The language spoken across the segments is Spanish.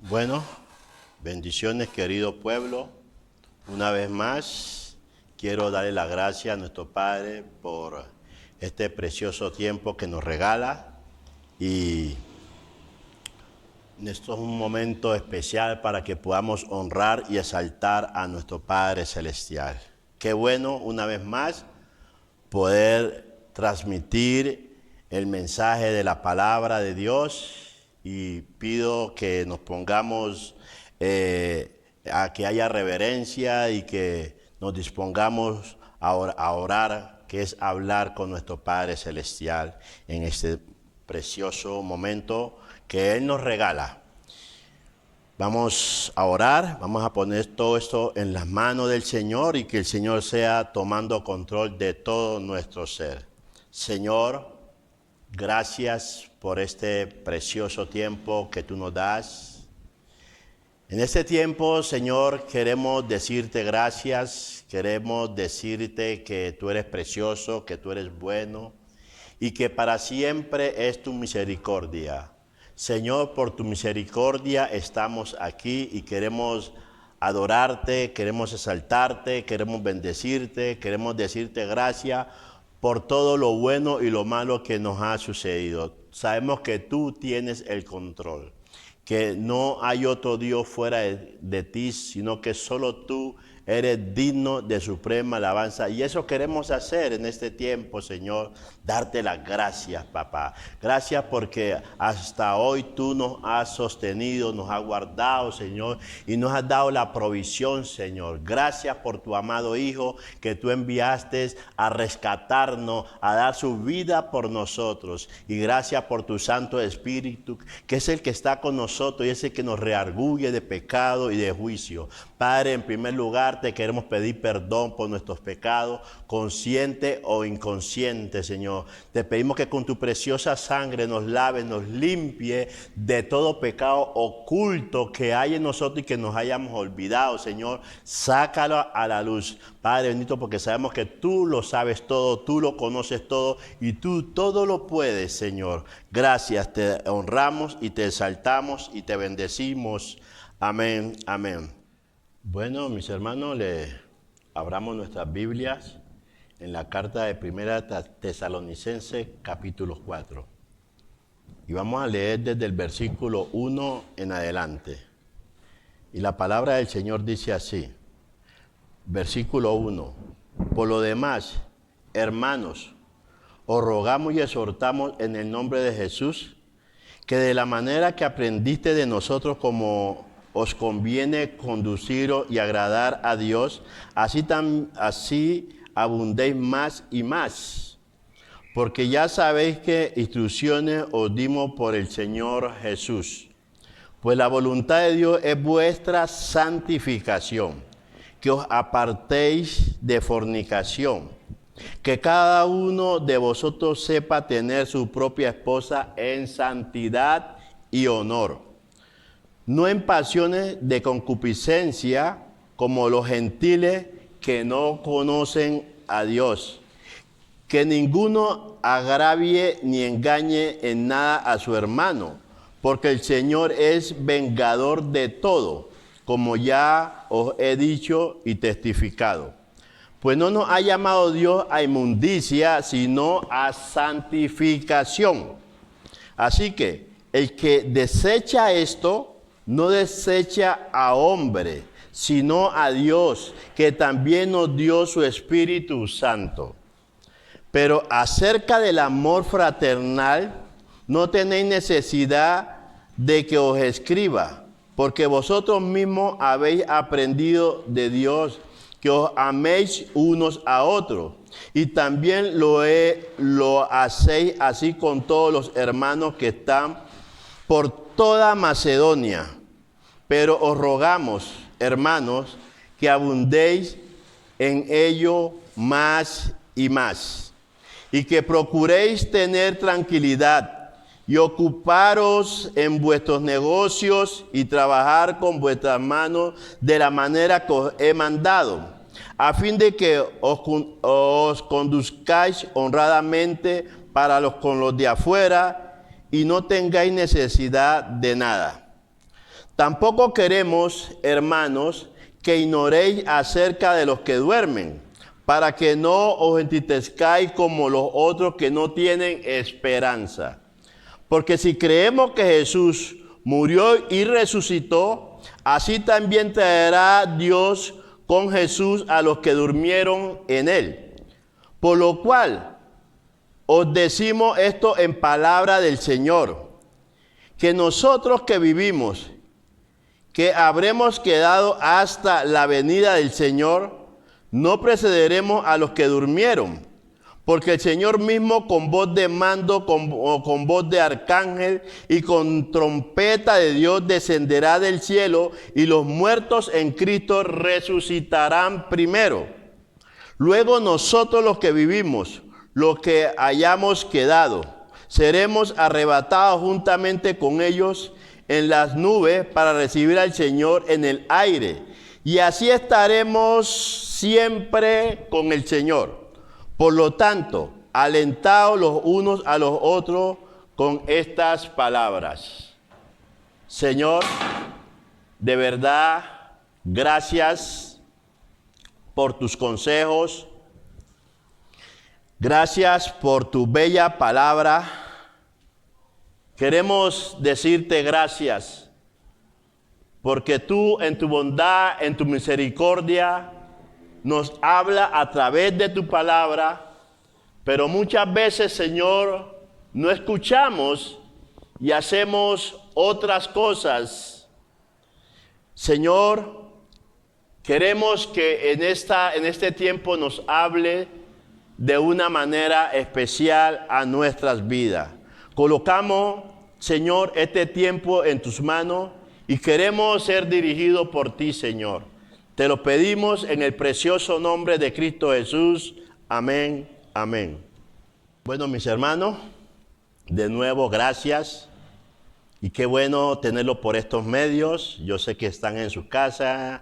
Bueno, bendiciones querido pueblo. Una vez más quiero darle las gracias a nuestro Padre por este precioso tiempo que nos regala, y esto es un momento especial para que podamos honrar y exaltar a nuestro Padre Celestial. Qué bueno una vez más poder transmitir el mensaje de la palabra de Dios, y pido que nos pongamos a que haya reverencia y que nos dispongamos a orar, que es hablar con nuestro Padre Celestial en este precioso momento que Él nos regala. Vamos a orar, vamos a poner todo esto en las manos del Señor y que el Señor sea tomando control de todo nuestro ser. Señor, gracias por este precioso tiempo que tú nos das. En este tiempo, Señor, queremos decirte gracias, queremos decirte que tú eres precioso, que tú eres bueno y que para siempre es tu misericordia. Señor, por tu misericordia estamos aquí y queremos adorarte, queremos exaltarte, queremos bendecirte, queremos decirte gracias por todo lo bueno y lo malo que nos ha sucedido. Sabemos que tú tienes el control, que no hay otro Dios fuera de ti, sino que solo tú eres digno de suprema alabanza. Y eso queremos hacer en este tiempo, Señor, darte las gracias, papá. Gracias porque hasta hoy tú nos has sostenido, nos has guardado, Señor, y nos has dado la provisión, Señor. Gracias por tu amado Hijo que tú enviaste a rescatarnos, a dar su vida por nosotros. Y gracias por tu Santo Espíritu, que es el que está con nosotros y es el que nos redarguye de pecado y de juicio. Padre, en primer lugar, te queremos pedir perdón por nuestros pecados, consciente o inconsciente, Señor. Te pedimos que con tu preciosa sangre nos lave, nos limpie de todo pecado oculto que hay en nosotros y que nos hayamos olvidado, Señor. Sácalo a la luz, Padre bendito, porque sabemos que tú lo sabes todo, tú lo conoces todo y tú todo lo puedes, Señor. Gracias, te honramos y te exaltamos y te bendecimos. Amén, amén. Bueno, mis hermanos, abramos nuestras Biblias en la carta de Primera Tesalonicenses, capítulo 4. Y vamos a leer desde el versículo 1 en adelante. Y la palabra del Señor dice así, versículo 1. Por lo demás, hermanos, os rogamos y exhortamos en el nombre de Jesús, que de la manera que aprendiste de nosotros como os conviene conduciros y agradar a Dios, así abundéis más y más. Porque ya sabéis que instrucciones os dimos por el Señor Jesús. Pues la voluntad de Dios es vuestra santificación, que os apartéis de fornicación, que cada uno de vosotros sepa tener su propia esposa en santidad y honor, no en pasiones de concupiscencia como los gentiles que no conocen a Dios. Que ninguno agravie ni engañe en nada a su hermano, porque el Señor es vengador de todo, como ya os he dicho y testificado. Pues no nos ha llamado Dios a inmundicia, sino a santificación. Así que el que desecha esto, no desecha a hombre, sino a Dios, que también nos dio su Espíritu Santo. Pero acerca del amor fraternal, no tenéis necesidad de que os escriba, porque vosotros mismos habéis aprendido de Dios, que os améis unos a otros. Y también lo hacéis así con todos los hermanos que están por toda Macedonia. Pero os rogamos, hermanos, que abundéis en ello más y más, y que procuréis tener tranquilidad y ocuparos en vuestros negocios y trabajar con vuestras manos de la manera que os he mandado, a fin de que os conduzcáis honradamente con los de afuera y no tengáis necesidad de nada. Tampoco queremos, hermanos, que ignoréis acerca de los que duermen, para que no os entristezcáis como los otros que no tienen esperanza. Porque si creemos que Jesús murió y resucitó, así también traerá Dios con Jesús a los que durmieron en él. Por lo cual os decimos esto en palabra del Señor, que nosotros que vivimos, que habremos quedado hasta la venida del Señor, no precederemos a los que durmieron, porque el Señor mismo con voz de mando, con voz de arcángel y con trompeta de Dios descenderá del cielo, y los muertos en Cristo resucitarán primero. Luego nosotros los que vivimos, los que hayamos quedado, seremos arrebatados juntamente con ellos en las nubes para recibir al Señor en el aire. Y así estaremos siempre con el Señor. Por lo tanto, alentaos los unos a los otros con estas palabras. Señor, de verdad, gracias por tus consejos. Gracias por tu bella palabra. Queremos decirte gracias, porque tú en tu bondad, en tu misericordia, nos habla a través de tu palabra, pero muchas veces, Señor, no escuchamos y hacemos otras cosas. Señor, queremos que en este tiempo nos hable de una manera especial a nuestras vidas. Colocamos, Señor, este tiempo en tus manos y queremos ser dirigidos por ti, Señor. Te lo pedimos en el precioso nombre de Cristo Jesús. Amén, amén. Bueno, mis hermanos, de nuevo, gracias. Y qué bueno tenerlo por estos medios. Yo sé que están en sus casas,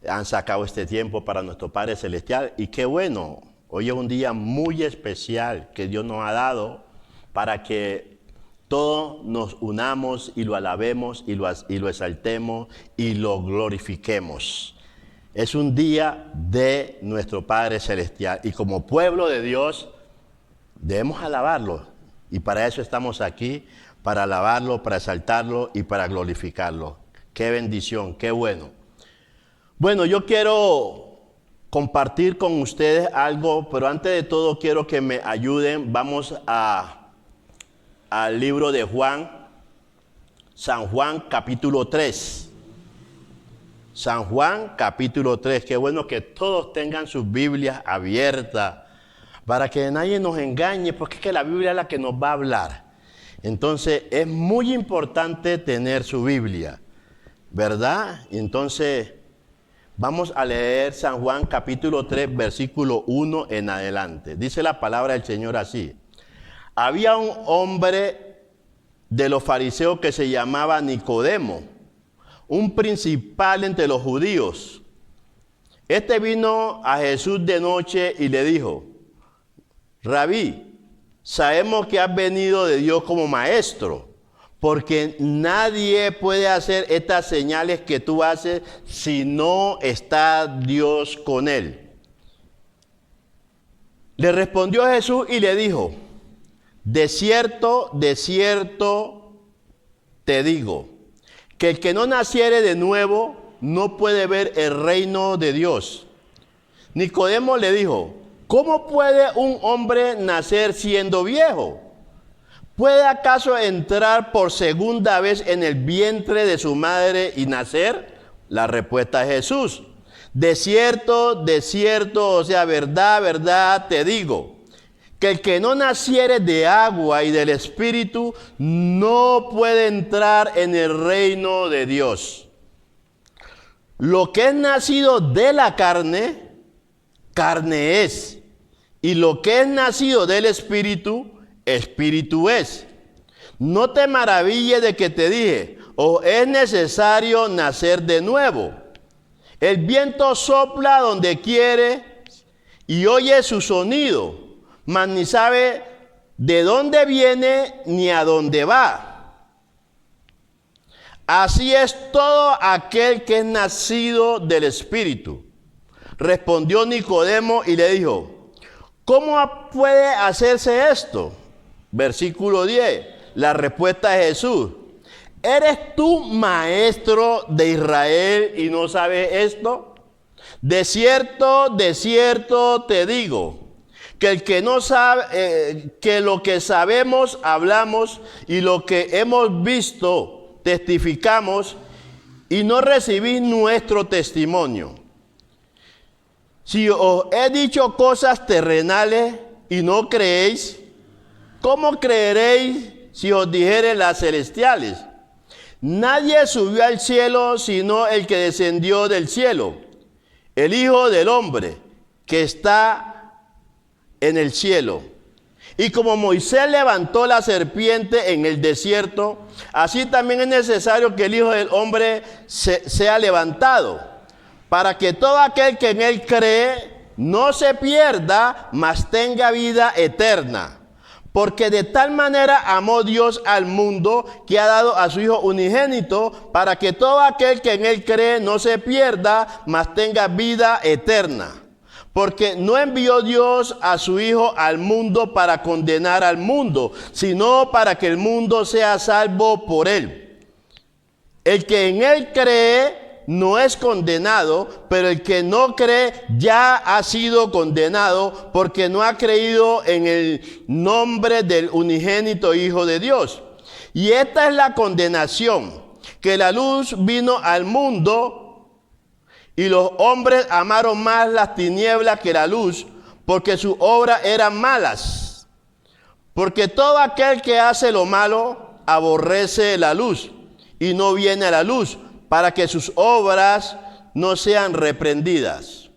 han sacado este tiempo para nuestro Padre Celestial. Y qué bueno, hoy es un día muy especial que Dios nos ha dado para que todos nos unamos y lo alabemos y lo exaltemos y lo glorifiquemos. Es un día de nuestro Padre Celestial y como pueblo de Dios debemos alabarlo. Y para eso estamos aquí, para alabarlo, para exaltarlo y para glorificarlo. Qué bendición, qué bueno. Bueno, yo quiero compartir con ustedes algo, pero antes de todo quiero que me ayuden. Vamos al libro de Juan, San Juan capítulo 3. San Juan capítulo 3. Qué bueno que todos tengan sus Biblias abiertas para que nadie nos engañe, porque es que la Biblia es la que nos va a hablar. Entonces es muy importante tener su Biblia, ¿verdad? Entonces vamos a leer San Juan capítulo 3, versículo 1 en adelante. Dice la palabra del Señor así. Había un hombre de los fariseos que se llamaba Nicodemo, un principal entre los judíos. Este vino a Jesús de noche y le dijo: Rabí, sabemos que has venido de Dios como maestro, porque nadie puede hacer estas señales que tú haces si no está Dios con él. Le respondió Jesús y le dijo: de cierto te digo, que el que no naciere de nuevo no puede ver el reino de Dios. Nicodemo le dijo: ¿cómo puede un hombre nacer siendo viejo? ¿Puede acaso entrar por segunda vez en el vientre de su madre y nacer? La respuesta de Jesús: de cierto, o sea, verdad te digo, que el que no naciere de agua y del Espíritu no puede entrar en el reino de Dios. Lo que es nacido de la carne, carne es. Y lo que es nacido del Espíritu, Espíritu es. No te maravilles de que te dije: os es necesario nacer de nuevo. El viento sopla donde quiere y oye su sonido, mas ni sabe de dónde viene ni a dónde va. Así es todo aquel que es nacido del Espíritu. Respondió Nicodemo y le dijo, ¿cómo puede hacerse esto? Versículo 10, la respuesta de Jesús. ¿Eres tú maestro de Israel y no sabes esto? De cierto te digo, que el que no sabe, que lo que sabemos hablamos y lo que hemos visto testificamos y no recibís nuestro testimonio. Si os he dicho cosas terrenales y no creéis, ¿cómo creeréis si os dijere las celestiales? Nadie subió al cielo sino el que descendió del cielo, el Hijo del Hombre, que está en el cielo. Y como Moisés levantó la serpiente en el desierto, así también es necesario que el Hijo del Hombre sea levantado, para que todo aquel que en él cree no se pierda, mas tenga vida eterna. Porque de tal manera amó Dios al mundo que ha dado a su Hijo unigénito, para que todo aquel que en él cree no se pierda, mas tenga vida eterna. Porque no envió Dios a su Hijo al mundo para condenar al mundo, sino para que el mundo sea salvo por él. El que en él cree no es condenado, pero el que no cree ya ha sido condenado porque no ha creído en el nombre del unigénito Hijo de Dios. Y esta es la condenación, que la luz vino al mundo y los hombres amaron más las tinieblas que la luz, porque sus obras eran malas. Porque todo aquel que hace lo malo aborrece la luz y no viene a la luz, para que sus obras no sean reprendidas.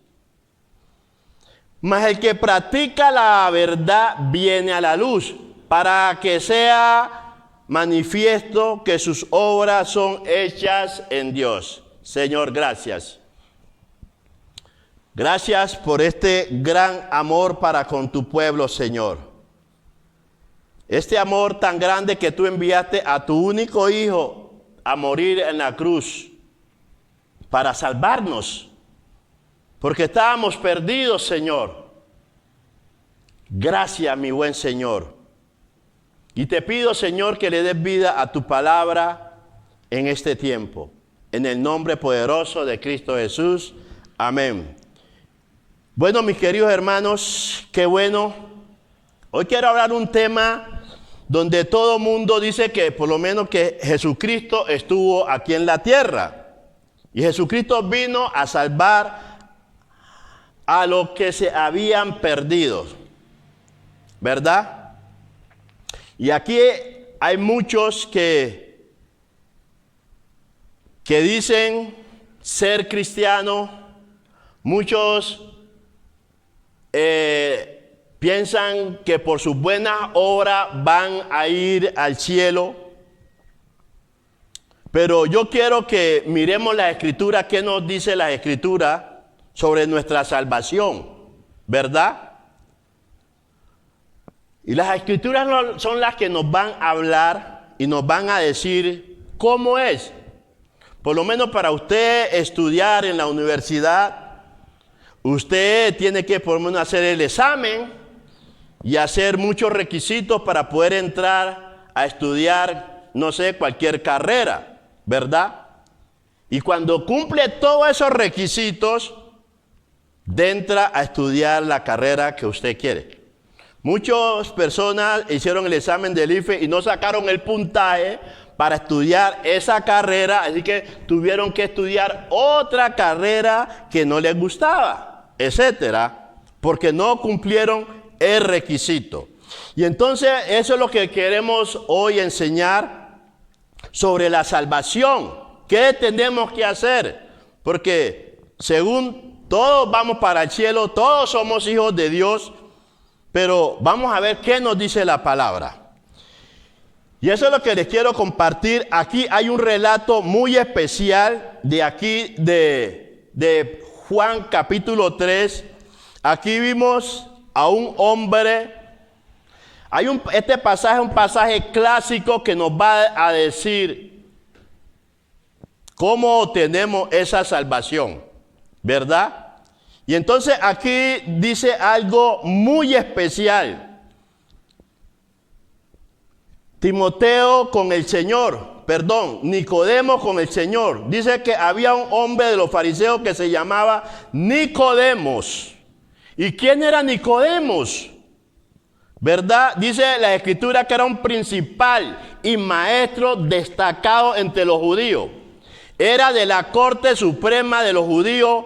Mas el que practica la verdad viene a la luz, para que sea manifiesto que sus obras son hechas en Dios. Señor, gracias. Gracias por este gran amor para con tu pueblo, Señor. Este amor tan grande que tú enviaste a tu único Hijo a morir en la cruz para salvarnos, porque estábamos perdidos, Señor. Gracias, mi buen Señor. Y te pido, Señor, que le des vida a tu palabra en este tiempo. En el nombre poderoso de Cristo Jesús. Amén. Bueno, mis queridos hermanos, qué bueno. Hoy quiero hablar un tema donde todo mundo dice que por lo menos que Jesucristo estuvo aquí en la tierra. Y Jesucristo vino a salvar a los que se habían perdido, ¿verdad? Y aquí hay muchos que dicen ser cristianos, muchos piensan que por sus buenas obras van a ir al cielo. Pero yo quiero que miremos la Escritura, qué nos dice la Escritura sobre nuestra salvación, ¿verdad? Y las Escrituras son las que nos van a hablar y nos van a decir cómo es. Por lo menos para usted estudiar en la universidad, usted tiene que por lo menos hacer el examen y hacer muchos requisitos para poder entrar a estudiar, no sé, cualquier carrera, ¿verdad? Y cuando cumple todos esos requisitos, entra a estudiar la carrera que usted quiere. Muchas personas hicieron el examen del IFE y no sacaron el puntaje para estudiar esa carrera, así que tuvieron que estudiar otra carrera que no les gustaba, etcétera, porque no cumplieron el requisito. Y entonces eso es lo que queremos hoy enseñar sobre la salvación. ¿Qué tenemos que hacer? Porque según todos vamos para el cielo, todos somos hijos de Dios, pero vamos a ver qué nos dice la palabra. Y eso es lo que les quiero compartir. Aquí hay un relato muy especial de aquí de Juan capítulo 3. Aquí vimos a un hombre. Este pasaje es un pasaje clásico que nos va a decir ¿Cómo tenemos esa salvación? ¿Verdad? Y entonces aquí dice algo muy especial. Timoteo con el Señor, Nicodemo con el Señor. Dice que había un hombre de los fariseos que se llamaba Nicodemos. ¿Y quién era Nicodemos? ¿Verdad? Dice la Escritura que era un principal y maestro destacado entre los judíos. Era de la corte suprema de los judíos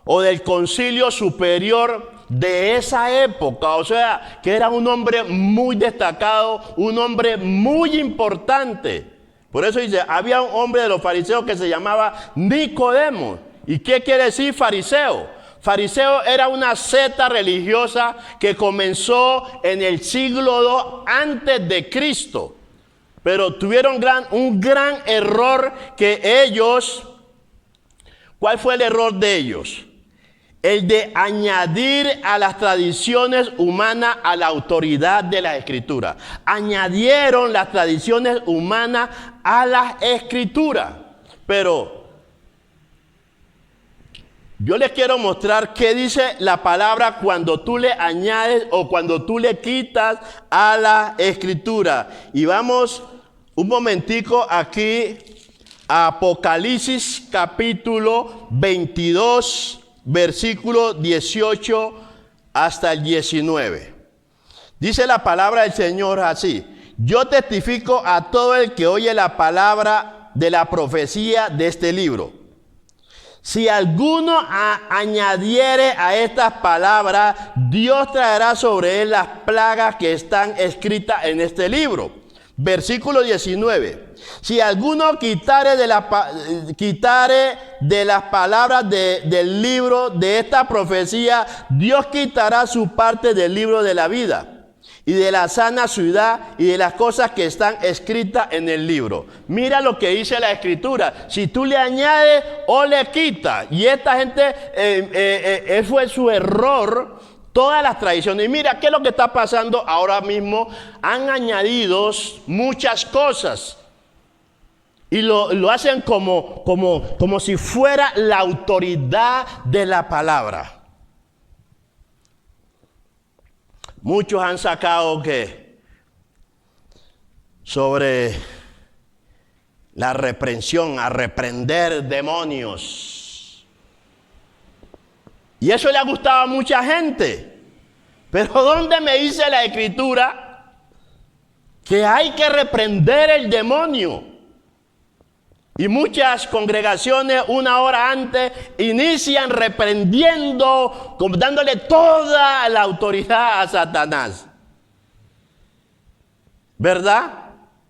o del concilio superior de esa época. O sea, que era un hombre muy destacado, un hombre muy importante. Por eso dice, había un hombre de los fariseos que se llamaba Nicodemo. ¿Y qué quiere decir fariseo? Fariseo era una secta religiosa que comenzó en el siglo II antes de Cristo. Pero tuvieron un gran error que ellos... ¿Cuál fue el error de ellos? El de añadir a las tradiciones humanas a la autoridad de la Escritura. Añadieron las tradiciones humanas a las Escrituras. Pero yo les quiero mostrar qué dice la palabra cuando tú le añades o cuando tú le quitas a la Escritura. Y vamos un momentico aquí a Apocalipsis capítulo 22, versículo 18 hasta el 19. Dice la palabra del Señor así: yo testifico a todo el que oye la palabra de la profecía de este libro. Si alguno añadiere a estas palabras, Dios traerá sobre él las plagas que están escritas en este libro. Versículo 19. Si alguno quitare de las palabras del libro de esta profecía, Dios quitará su parte del libro de la vida y de la sana ciudad y de las cosas que están escritas en el libro. Mira lo que dice la Escritura. Si tú le añades o le quitas. Y esta gente, fue su error, todas las tradiciones. Y mira qué es lo que está pasando ahora mismo. Han añadido muchas cosas. Y lo hacen como si fuera la autoridad de la palabra. Muchos han sacado que sobre la reprensión, a reprender demonios. Y eso le ha gustado a mucha gente. Pero ¿dónde me dice la Escritura que hay que reprender el demonio? Y muchas congregaciones una hora antes inician reprendiendo, dándole toda la autoridad a Satanás. ¿Verdad?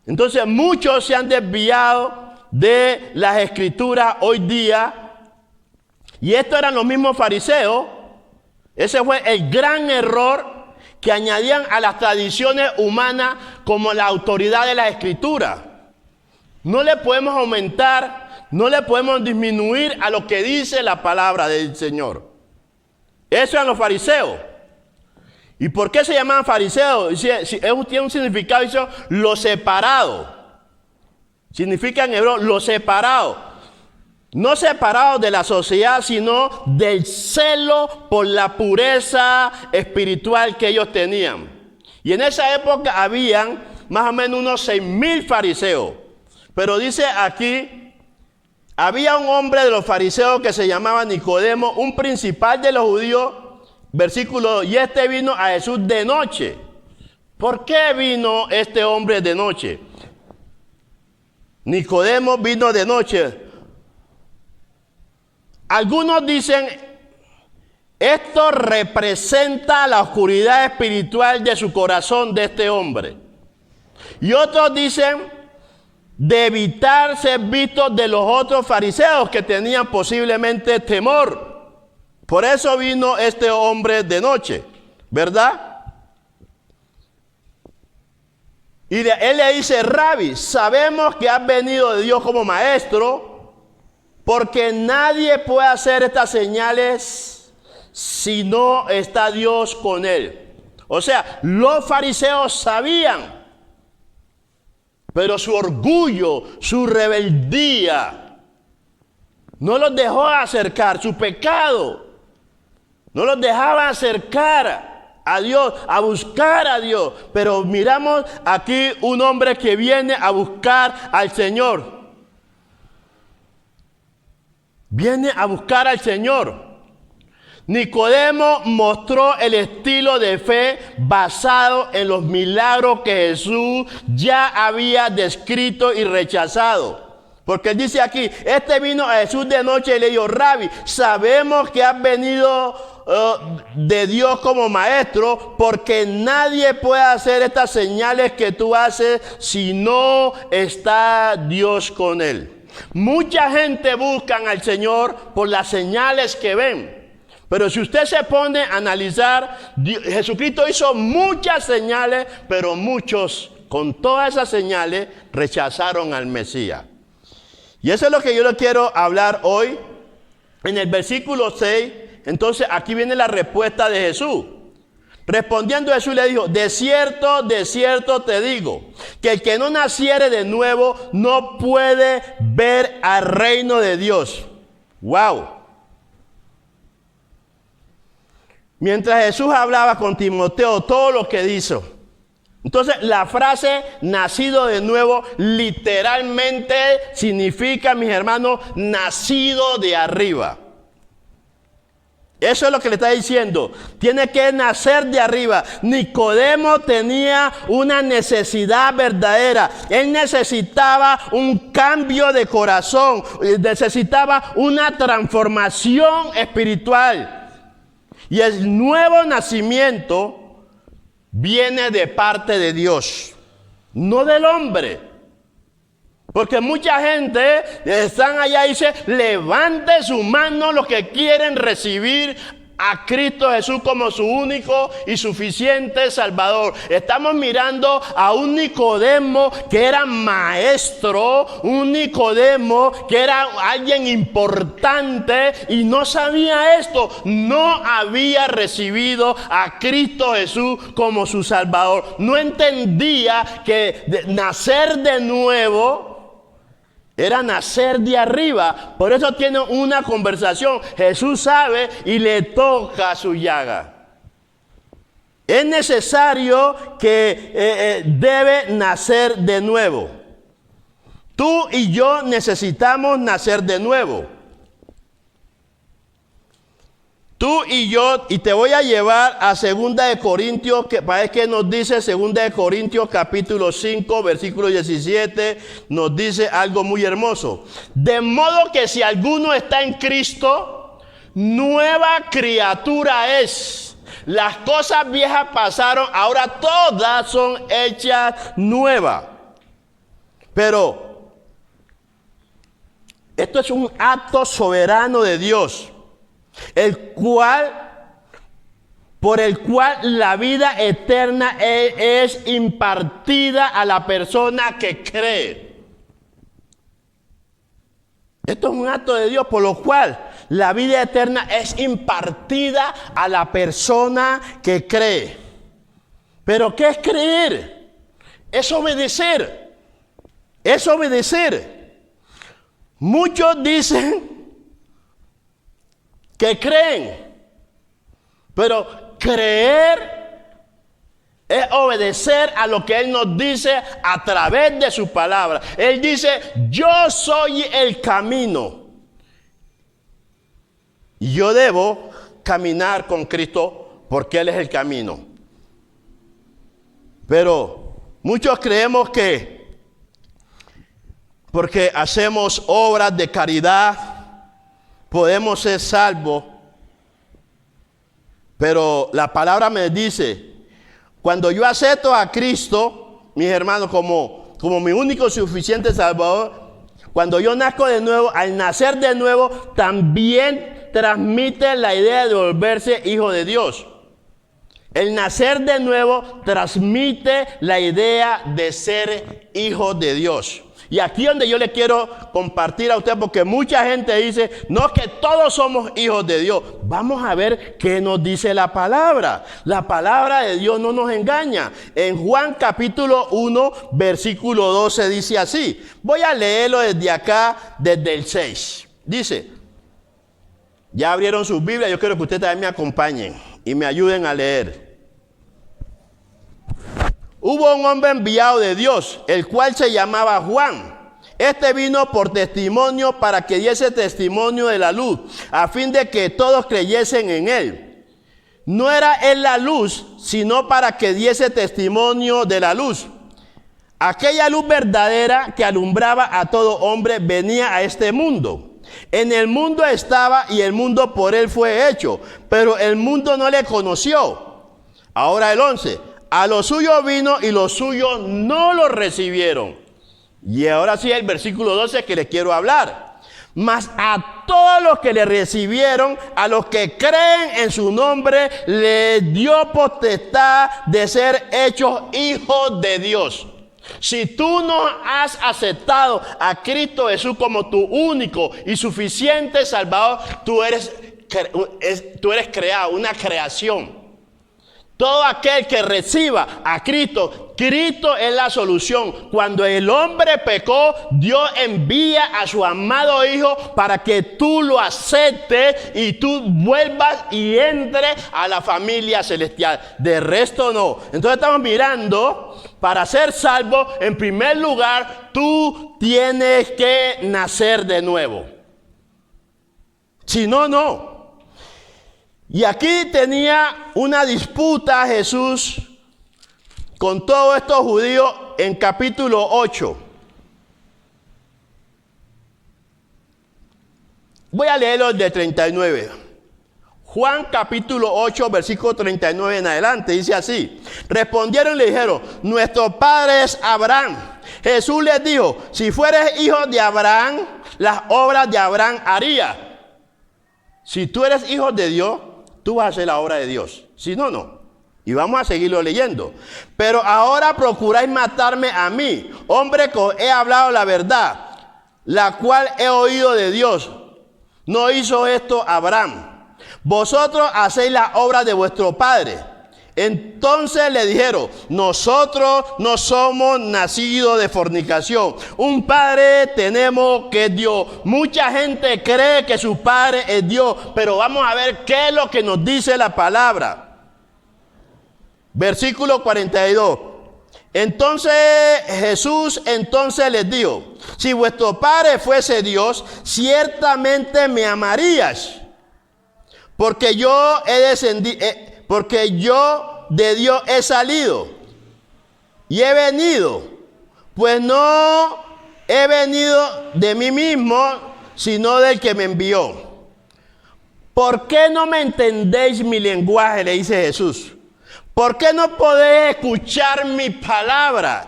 Entonces muchos se han desviado de las Escrituras hoy día. Y estos eran los mismos fariseos. Ese fue el gran error, que añadían a las tradiciones humanas como la autoridad de la Escritura. No le podemos aumentar, no le podemos disminuir a lo que dice la palabra del Señor. Eso eran los fariseos. ¿Y por qué se llamaban fariseos? Tiene un significado, dice, lo separado. Significa en hebreo lo separado. No separado de la sociedad, sino del celo por la pureza espiritual que ellos tenían. Y en esa época habían más o menos unos 6,000 fariseos. Pero dice aquí, había un hombre de los fariseos que se llamaba Nicodemo, un principal de los judíos, versículo 2, y este vino a Jesús de noche. ¿Por qué vino este hombre de noche? Nicodemo vino de noche. Algunos dicen, esto representa la oscuridad espiritual de su corazón de este hombre. Y otros dicen, de evitar ser vistos de los otros fariseos que tenían posiblemente temor. Por eso vino este hombre de noche, ¿verdad? Y él le dice, Rabí, sabemos que has venido de Dios como maestro, porque nadie puede hacer estas señales si no está Dios con él. O sea, los fariseos sabían. Pero su orgullo, su rebeldía, No los dejó acercar, su pecado no los dejaba acercar a Dios, a buscar a Dios. Pero miramos aquí un hombre que viene a buscar al Señor. Viene a buscar al Señor. Nicodemo mostró el estilo de fe basado en los milagros que Jesús ya había descrito y rechazado. Porque él dice aquí, este vino a Jesús de noche y le dijo, Rabbi, sabemos que has venido de Dios como maestro, porque nadie puede hacer estas señales que tú haces si no está Dios con él. Mucha gente busca al Señor por las señales que ven. Pero si usted se pone a analizar, Jesucristo hizo muchas señales, pero muchos con todas esas señales rechazaron al Mesías. Y eso es lo que yo le quiero hablar hoy. En el versículo 6, entonces aquí viene la respuesta de Jesús. Respondiendo Jesús le dijo, de cierto te digo, que el que no naciere de nuevo no puede ver al reino de Dios. ¡Wow! Mientras Jesús hablaba con Timoteo todo lo que hizo. Entonces la frase nacido de nuevo literalmente significa, mis hermanos, nacido de arriba. Eso es lo que le está diciendo. Tiene que nacer de arriba. Nicodemo tenía una necesidad verdadera. Él necesitaba un cambio de corazón. Necesitaba una transformación espiritual. Y el nuevo nacimiento viene de parte de Dios, no del hombre. Porque mucha gente están allá y dice, levante su mano los que quieren recibir a Cristo Jesús como su único y suficiente Salvador. Estamos mirando a un Nicodemo que era maestro, un Nicodemo que era alguien importante y no sabía esto. No había recibido a Cristo Jesús como su Salvador. No entendía que nacer de nuevo era nacer de arriba. Por eso tiene una conversación. Jesús sabe y le toca su llaga. Es necesario que debe nacer de nuevo. Tú y yo necesitamos nacer de nuevo. Tú y yo, y te voy a llevar a 2 de Corintios, que parece que nos dice 2 de Corintios capítulo 5, versículo 17, nos dice algo muy hermoso. De modo que si alguno está en Cristo, nueva criatura es. Las cosas viejas pasaron, ahora todas son hechas nuevas. Pero esto es un acto soberano de Dios, por el cual la vida eterna es impartida a la persona que cree. Esto es un acto de Dios por lo cual la vida eterna es impartida a la persona que cree. ¿Pero qué es creer? Es obedecer. Es obedecer. Muchos dicen que creen, pero creer es obedecer a lo que Él nos dice a través de su palabra. Él dice, yo soy el camino. Y yo debo caminar con Cristo porque Él es el camino. Pero muchos creemos que porque hacemos obras de caridad podemos ser salvos, pero la palabra me dice, cuando yo acepto a Cristo, mis hermanos, como mi único y suficiente Salvador, cuando yo nazco de nuevo, al nacer de nuevo, también transmite la idea de volverse hijo de Dios. El nacer de nuevo transmite la idea de ser hijo de Dios. Y aquí es donde yo le quiero compartir a usted, porque mucha gente dice, no, que todos somos hijos de Dios. Vamos a ver qué nos dice la palabra. La palabra de Dios no nos engaña. En Juan capítulo 1, versículo 12 dice así. Voy a leerlo desde acá, desde el 6. Dice, ya abrieron sus Biblias, yo quiero que ustedes también me acompañen y me ayuden a leer. Hubo un hombre enviado de Dios, el cual se llamaba Juan. Este vino por testimonio para que diese testimonio de la luz, a fin de que todos creyesen en él. No era él la luz, sino para que diese testimonio de la luz. Aquella luz verdadera que alumbraba a todo hombre venía a este mundo. En el mundo estaba y el mundo por él fue hecho, pero el mundo no le conoció. Ahora el 11. A los suyos vino y los suyos no lo recibieron. Y ahora sí el versículo 12 que les quiero hablar. Mas a todos los que le recibieron, a los que creen en su nombre, les dio potestad de ser hechos hijos de Dios. Si tú no has aceptado a Cristo Jesús como tu único y suficiente Salvador, tú eres creado, una creación. Todo aquel que reciba a Cristo, Cristo es la solución. Cuando el hombre pecó, Dios envía a su amado Hijo para que tú lo aceptes y tú vuelvas y entres a la familia celestial. De resto no. Entonces estamos mirando, para ser salvo, en primer lugar, tú tienes que nacer de nuevo. Si no, no. Y aquí tenía una disputa Jesús con todos estos judíos en capítulo 8. Voy a leerlo de 39. Juan capítulo 8, versículo 39 en adelante, dice así. Respondieron y le dijeron, nuestro padre es Abraham. Jesús les dijo, si fueres hijo de Abraham, las obras de Abraham haría. Si tú eres hijo de Dios, tú vas a hacer la obra de Dios. Si no, no. Y vamos a seguirlo leyendo. Pero ahora procuráis matarme a mí, hombre que he hablado la verdad, la cual he oído de Dios. No hizo esto Abraham. Vosotros hacéis la obra de vuestro padre. Entonces le dijeron, nosotros no somos nacidos de fornicación. Un padre tenemos que es Dios. Mucha gente cree que su padre es Dios, pero vamos a ver qué es lo que nos dice la palabra. Versículo 42. Entonces Jesús les dijo, si vuestro padre fuese Dios, ciertamente me amarías, porque yo he descendido. Porque yo de Dios he salido y he venido, pues no he venido de mí mismo, sino del que me envió. ¿Por qué no me entendéis mi lenguaje? Le dice Jesús. ¿Por qué no podéis escuchar mi palabra?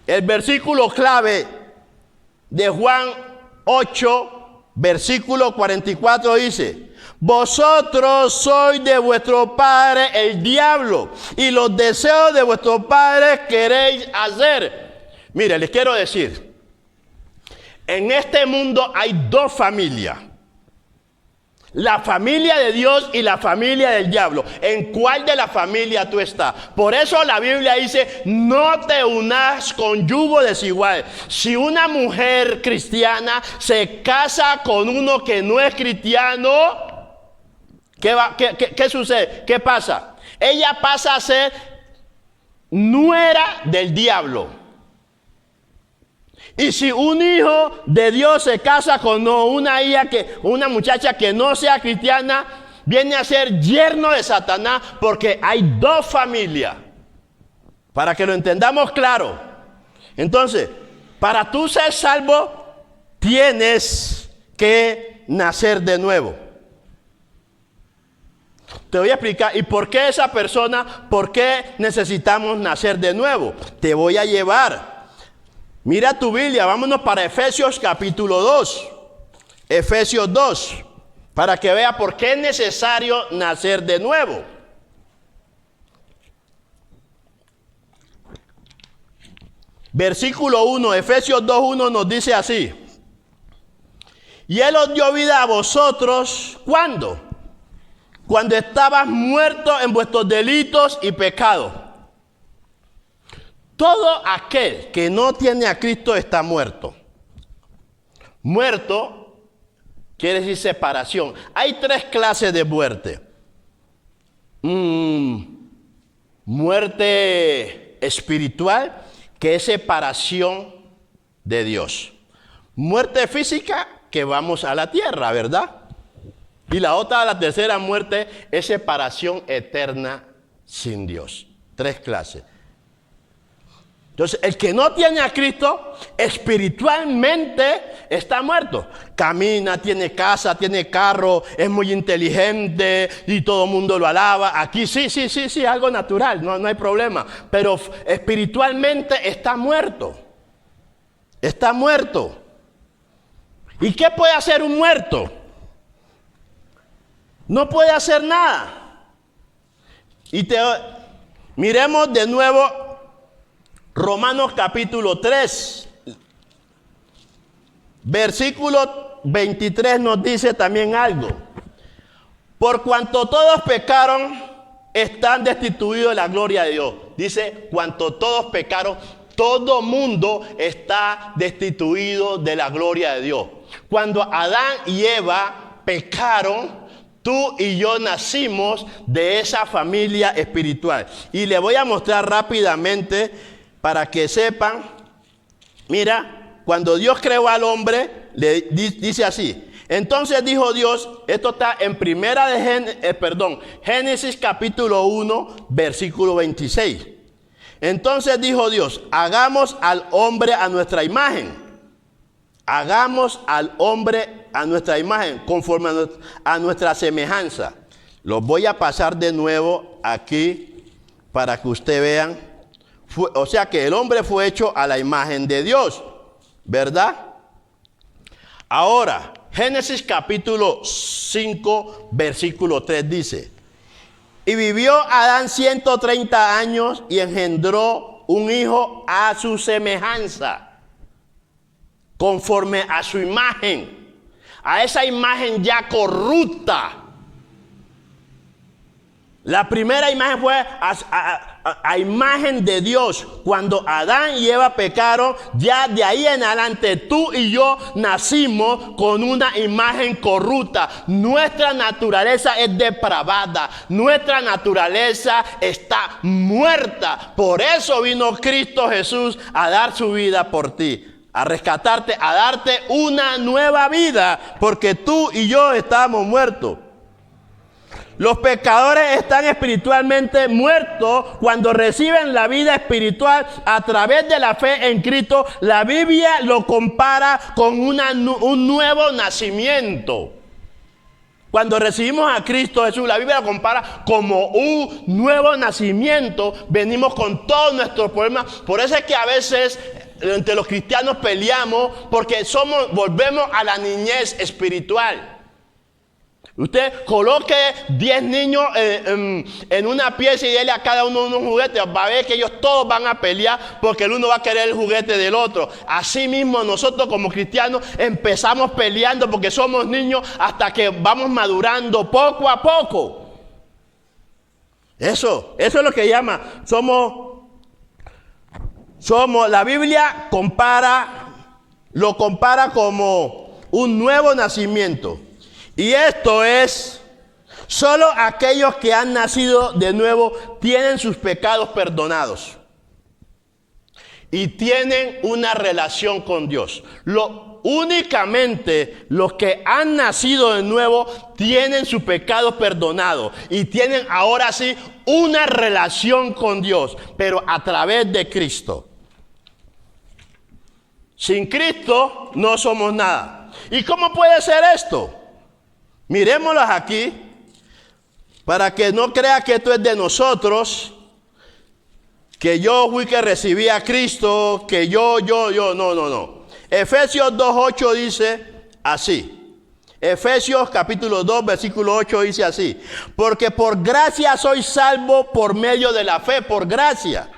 El versículo clave de Juan 8, versículo 44 dice, vosotros sois de vuestro padre el diablo, y los deseos de vuestro padre queréis hacer. Mire, les quiero decir, en este mundo hay dos familias. La familia de Dios y la familia del diablo. ¿En cuál de la familia tú estás? Por eso la Biblia dice, no te unas con yugo desigual. Si una mujer cristiana se casa con uno que no es cristiano, ¿qué sucede? ¿Qué pasa? Ella pasa a ser nuera del diablo. Y si un hijo de Dios se casa con una muchacha que no sea cristiana, viene a ser yerno de Satanás, porque hay dos familias. Para que lo entendamos claro. Entonces, para tú ser salvo, tienes que nacer de nuevo. Te voy a explicar, ¿y por qué esa persona, por qué necesitamos nacer de nuevo? Te voy a llevar. Mira tu Biblia, vámonos para Efesios capítulo 2. Efesios 2, para que vea por qué es necesario nacer de nuevo. Versículo 1, Efesios 2:1 nos dice así. Y Él os dio vida a vosotros, ¿cuándo? Cuando estabas muertos en vuestros delitos y pecados. Todo aquel que no tiene a Cristo está muerto. Muerto quiere decir separación. Hay tres clases de muerte. Muerte espiritual, que es separación de Dios. Muerte física, que vamos a la tierra, ¿verdad? Y la tercera muerte, es separación eterna sin Dios. Tres clases. Entonces, el que no tiene a Cristo, espiritualmente está muerto. Camina, tiene casa, tiene carro, es muy inteligente y todo el mundo lo alaba. Aquí sí, algo natural, no hay problema. Pero espiritualmente está muerto. Está muerto. ¿Y qué puede hacer un muerto? No puede hacer nada. Miremos de nuevo Romanos capítulo 3, versículo 23 nos dice también algo. Por cuanto todos pecaron, están destituidos de la gloria de Dios. Dice, cuanto todos pecaron, todo mundo está destituido de la gloria de Dios. Cuando Adán y Eva pecaron, tú y yo nacimos de esa familia espiritual. Y le voy a mostrar rápidamente para que sepan. Mira, cuando Dios creó al hombre, le dice así. Entonces dijo Dios, esto está en Génesis capítulo 1, versículo 26. Entonces dijo Dios, hagamos al hombre a nuestra imagen. Hagamos al hombre a nuestra imagen, conforme a nuestra semejanza. Los voy a pasar de nuevo aquí para que ustedes vean. O sea que el hombre fue hecho a la imagen de Dios, ¿verdad? Ahora, Génesis capítulo 5, versículo 3 dice, y vivió Adán 130 años y engendró un hijo a su semejanza, conforme a su imagen, a esa imagen ya corrupta. La primera imagen fue a imagen de Dios. Cuando Adán y Eva pecaron, ya de ahí en adelante tú y yo nacimos con una imagen corrupta. Nuestra naturaleza es depravada. Nuestra naturaleza está muerta. Por eso vino Cristo Jesús a dar su vida por ti, a rescatarte, a darte una nueva vida, porque tú y yo estamos muertos. Los pecadores están espiritualmente muertos cuando reciben la vida espiritual a través de la fe en Cristo. La Biblia lo compara con un nuevo nacimiento. Cuando recibimos a Cristo Jesús, la Biblia lo compara como un nuevo nacimiento. Venimos con todos nuestros problemas. Por eso es que a veces entre los cristianos peleamos, porque volvemos a la niñez espiritual. Usted coloque 10 niños en una pieza y déle a cada uno unos juguetes. Va a ver que ellos todos van a pelear porque el uno va a querer el juguete del otro. Así mismo nosotros como cristianos empezamos peleando porque somos niños hasta que vamos madurando poco a poco. Eso es lo que llama. La Biblia lo compara como un nuevo nacimiento. Y esto es, solo aquellos que han nacido de nuevo tienen sus pecados perdonados y tienen una relación con Dios. Únicamente los que han nacido de nuevo tienen sus pecados perdonados y tienen ahora sí una relación con Dios, pero a través de Cristo. Sin Cristo no somos nada. ¿Y cómo puede ser esto? Miremoslas aquí, para que no crea que esto es de nosotros, que yo fui que recibí a Cristo, que yo, no. Efesios 2:8 dice así. Efesios capítulo 2, versículo 8 dice así. Porque por gracia soy salvo por medio de la fe, por gracia.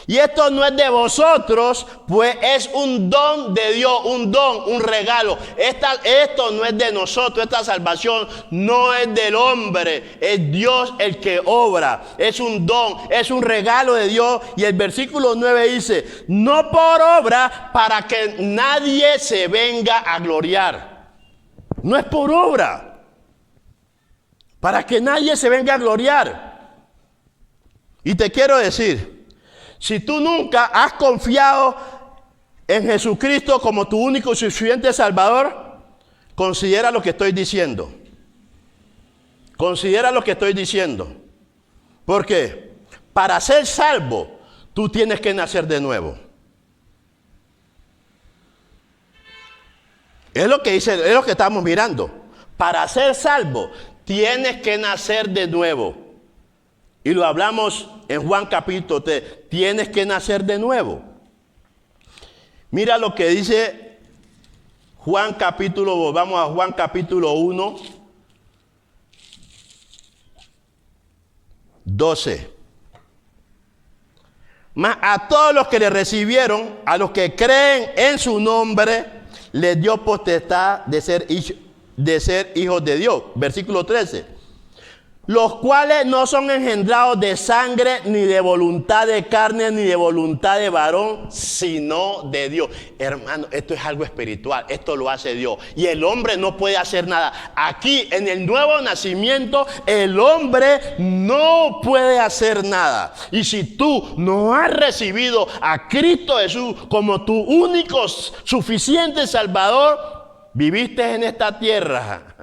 Y esto no es de vosotros, pues es un don de Dios, un don, un regalo. Esto no es de nosotros, esta salvación no es del hombre, es Dios el que obra. Es un don, es un regalo de Dios. Y el versículo 9 dice, no por obra para que nadie se venga a gloriar. No es por obra, para que nadie se venga a gloriar. Y te quiero decir, si tú nunca has confiado en Jesucristo como tu único y suficiente Salvador, considera lo que estoy diciendo. Considera lo que estoy diciendo. Porque para ser salvo, tú tienes que nacer de nuevo. Es lo que dice, es lo que estamos mirando. Para ser salvo, tienes que nacer de nuevo. Y lo hablamos en Juan capítulo 3. Tienes que nacer de nuevo. Mira lo que dice Juan capítulo, vamos a Juan capítulo 1, 12. Mas a todos los que le recibieron, a los que creen en su nombre, les dio potestad de ser hijos de Dios. Versículo 13. Los cuales no son engendrados de sangre, ni de voluntad de carne, ni de voluntad de varón, sino de Dios. Hermano, esto es algo espiritual, esto lo hace Dios. Y el hombre no puede hacer nada. Aquí, en el nuevo nacimiento, el hombre no puede hacer nada. Y si tú no has recibido a Cristo Jesús como tu único suficiente Salvador, viviste en esta tierra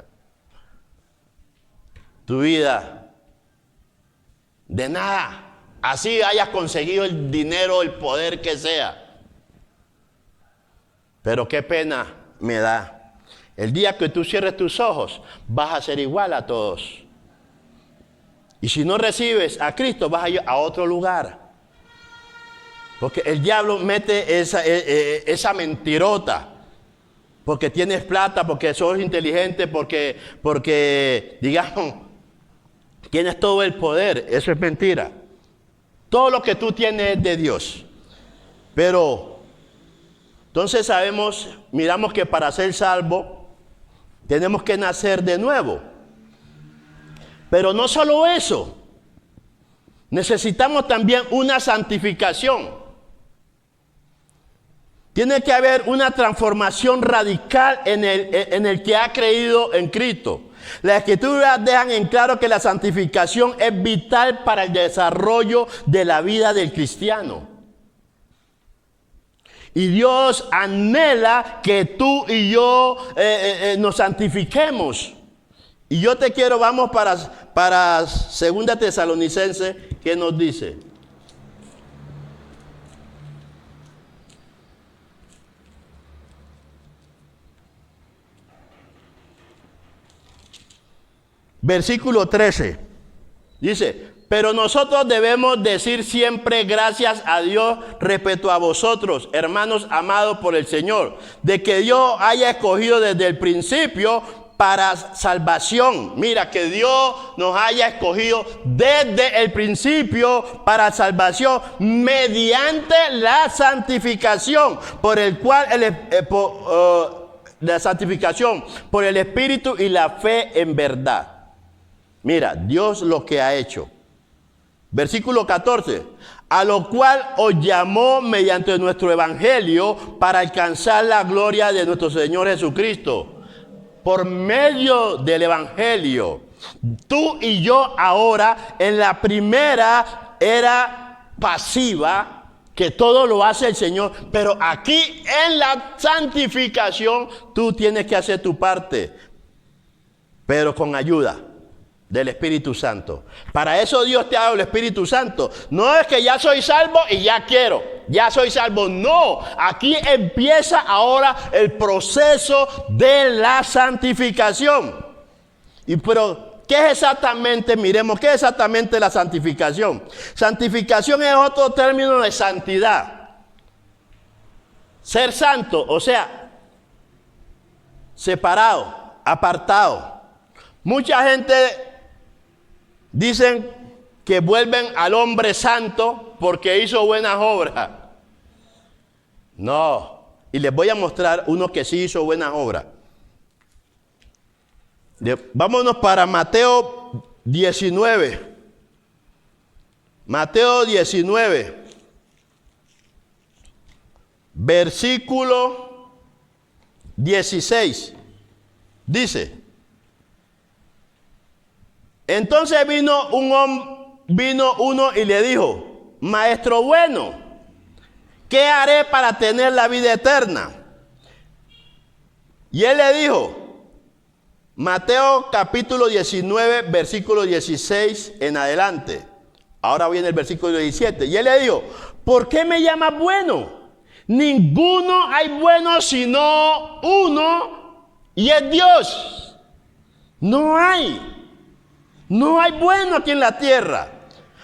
tu vida de nada, así hayas conseguido el dinero, el poder que sea. Pero qué pena me da. El día que tú cierres tus ojos, vas a ser igual a todos. Y si no recibes a Cristo, vas a ir a otro lugar. Porque el diablo mete esa mentirota. Porque tienes plata, porque sos inteligente, porque digamos, tienes todo el poder. Eso es mentira. Todo lo que tú tienes es de Dios. Pero entonces miramos que para ser salvo tenemos que nacer de nuevo. Pero no solo eso. Necesitamos también una santificación. Tiene que haber una transformación radical en el que ha creído en Cristo. Las Escrituras dejan en claro que la santificación es vital para el desarrollo de la vida del cristiano. Y Dios anhela que tú y yo nos santifiquemos. Y yo te quiero, vamos para 2 Tesalonicenses, ¿qué nos dice? Versículo 13. Dice, pero nosotros debemos decir siempre gracias a Dios respecto a vosotros, hermanos amados por el Señor, de que Dios haya escogido desde el principio para salvación. Mira, que Dios nos haya escogido desde el principio para salvación mediante la santificación, por el cual la santificación por el Espíritu y la fe en verdad. Mira, Dios lo que ha hecho. Versículo 14. A lo cual os llamó mediante nuestro evangelio para alcanzar la gloria de nuestro Señor Jesucristo. Por medio del evangelio. Tú y yo ahora, en la primera era pasiva, que todo lo hace el Señor. Pero aquí en la santificación, tú tienes que hacer tu parte. Pero con ayuda del Espíritu Santo. Para eso Dios te ha dado el Espíritu Santo. No es que ya soy salvo y ya soy salvo. No, aquí empieza ahora el proceso de la santificación. Pero ¿qué es exactamente? Miremos, ¿qué es exactamente la santificación? Santificación es otro término de santidad. Ser santo, o sea, separado, apartado. Mucha gente dicen que vuelven al hombre santo porque hizo buenas obras. No, y les voy a mostrar uno que sí hizo buenas obras. Vámonos para Mateo 19. Mateo 19. Versículo 16. Dice, entonces vino uno y le dijo, maestro bueno, ¿qué haré para tener la vida eterna? Y él le dijo, Mateo capítulo 19, versículo 16 en adelante. Ahora viene el versículo 17. Y él le dijo, ¿por qué me llamas bueno? Ninguno hay bueno sino uno, y es Dios. No hay bueno aquí en la tierra.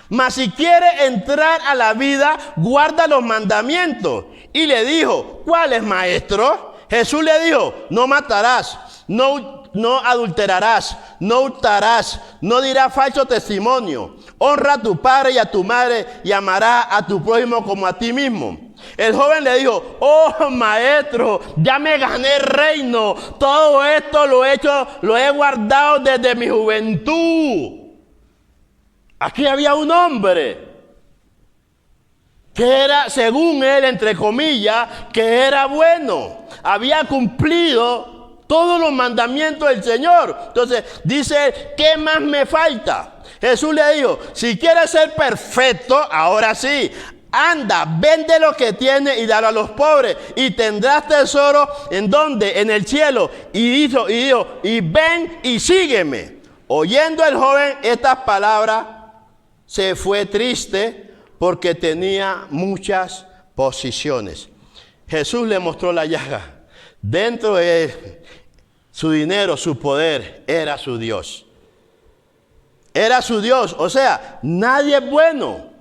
Mas si quiere entrar a la vida, guarda los mandamientos. Y le dijo, ¿cuál es, maestro? Jesús le dijo, no matarás, no adulterarás, no hurtarás, no dirás falso testimonio. Honra a tu padre y a tu madre y amarás a tu prójimo como a ti mismo. El joven le dijo, oh maestro, ya me gané el reino. Todo esto lo he guardado desde mi juventud. Aquí había un hombre que era, según él, entre comillas, que era bueno. Había cumplido todos los mandamientos del Señor. Entonces dice, ¿qué más me falta? Jesús le dijo, si quieres ser perfecto, ahora sí, anda, vende lo que tienes y dalo a los pobres, y tendrás tesoro en donde, en el cielo. Y dijo, y ven y sígueme. Oyendo el joven estas palabras, se fue triste porque tenía muchas posesiones. Jesús le mostró la llaga. Dentro de él, su dinero, su poder, era su Dios. Era su Dios. O sea, nadie es bueno.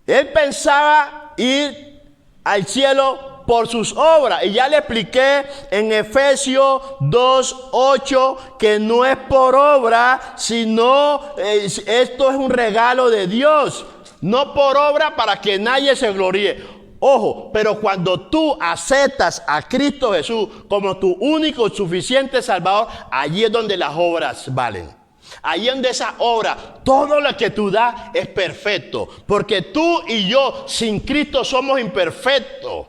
Él pensaba ir al cielo por sus obras. Y ya le expliqué en Efesios 2:8 que no es por obra, sino esto es un regalo de Dios. No por obra para que nadie se gloríe. Ojo, pero cuando tú aceptas a Cristo Jesús como tu único y suficiente Salvador, allí es donde las obras valen. Allí donde esa obra, todo lo que tú das es perfecto. Porque tú y yo sin Cristo somos imperfectos.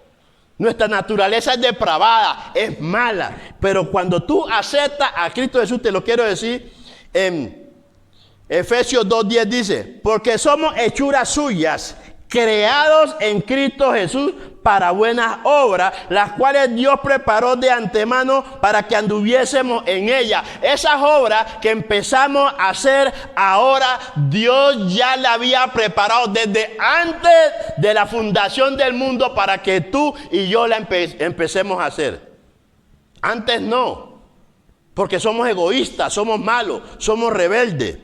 Nuestra naturaleza es depravada, es mala. Pero cuando tú aceptas a Cristo Jesús, te lo quiero decir, en Efesios 2:10 dice, porque somos hechuras suyas, creados en Cristo Jesús para buenas obras, las cuales Dios preparó de antemano para que anduviésemos en ellas. Esas obras que empezamos a hacer ahora, Dios ya la había preparado desde antes de la fundación del mundo para que tú y yo la empecemos a hacer. Antes no, porque somos egoístas, somos malos, somos rebeldes.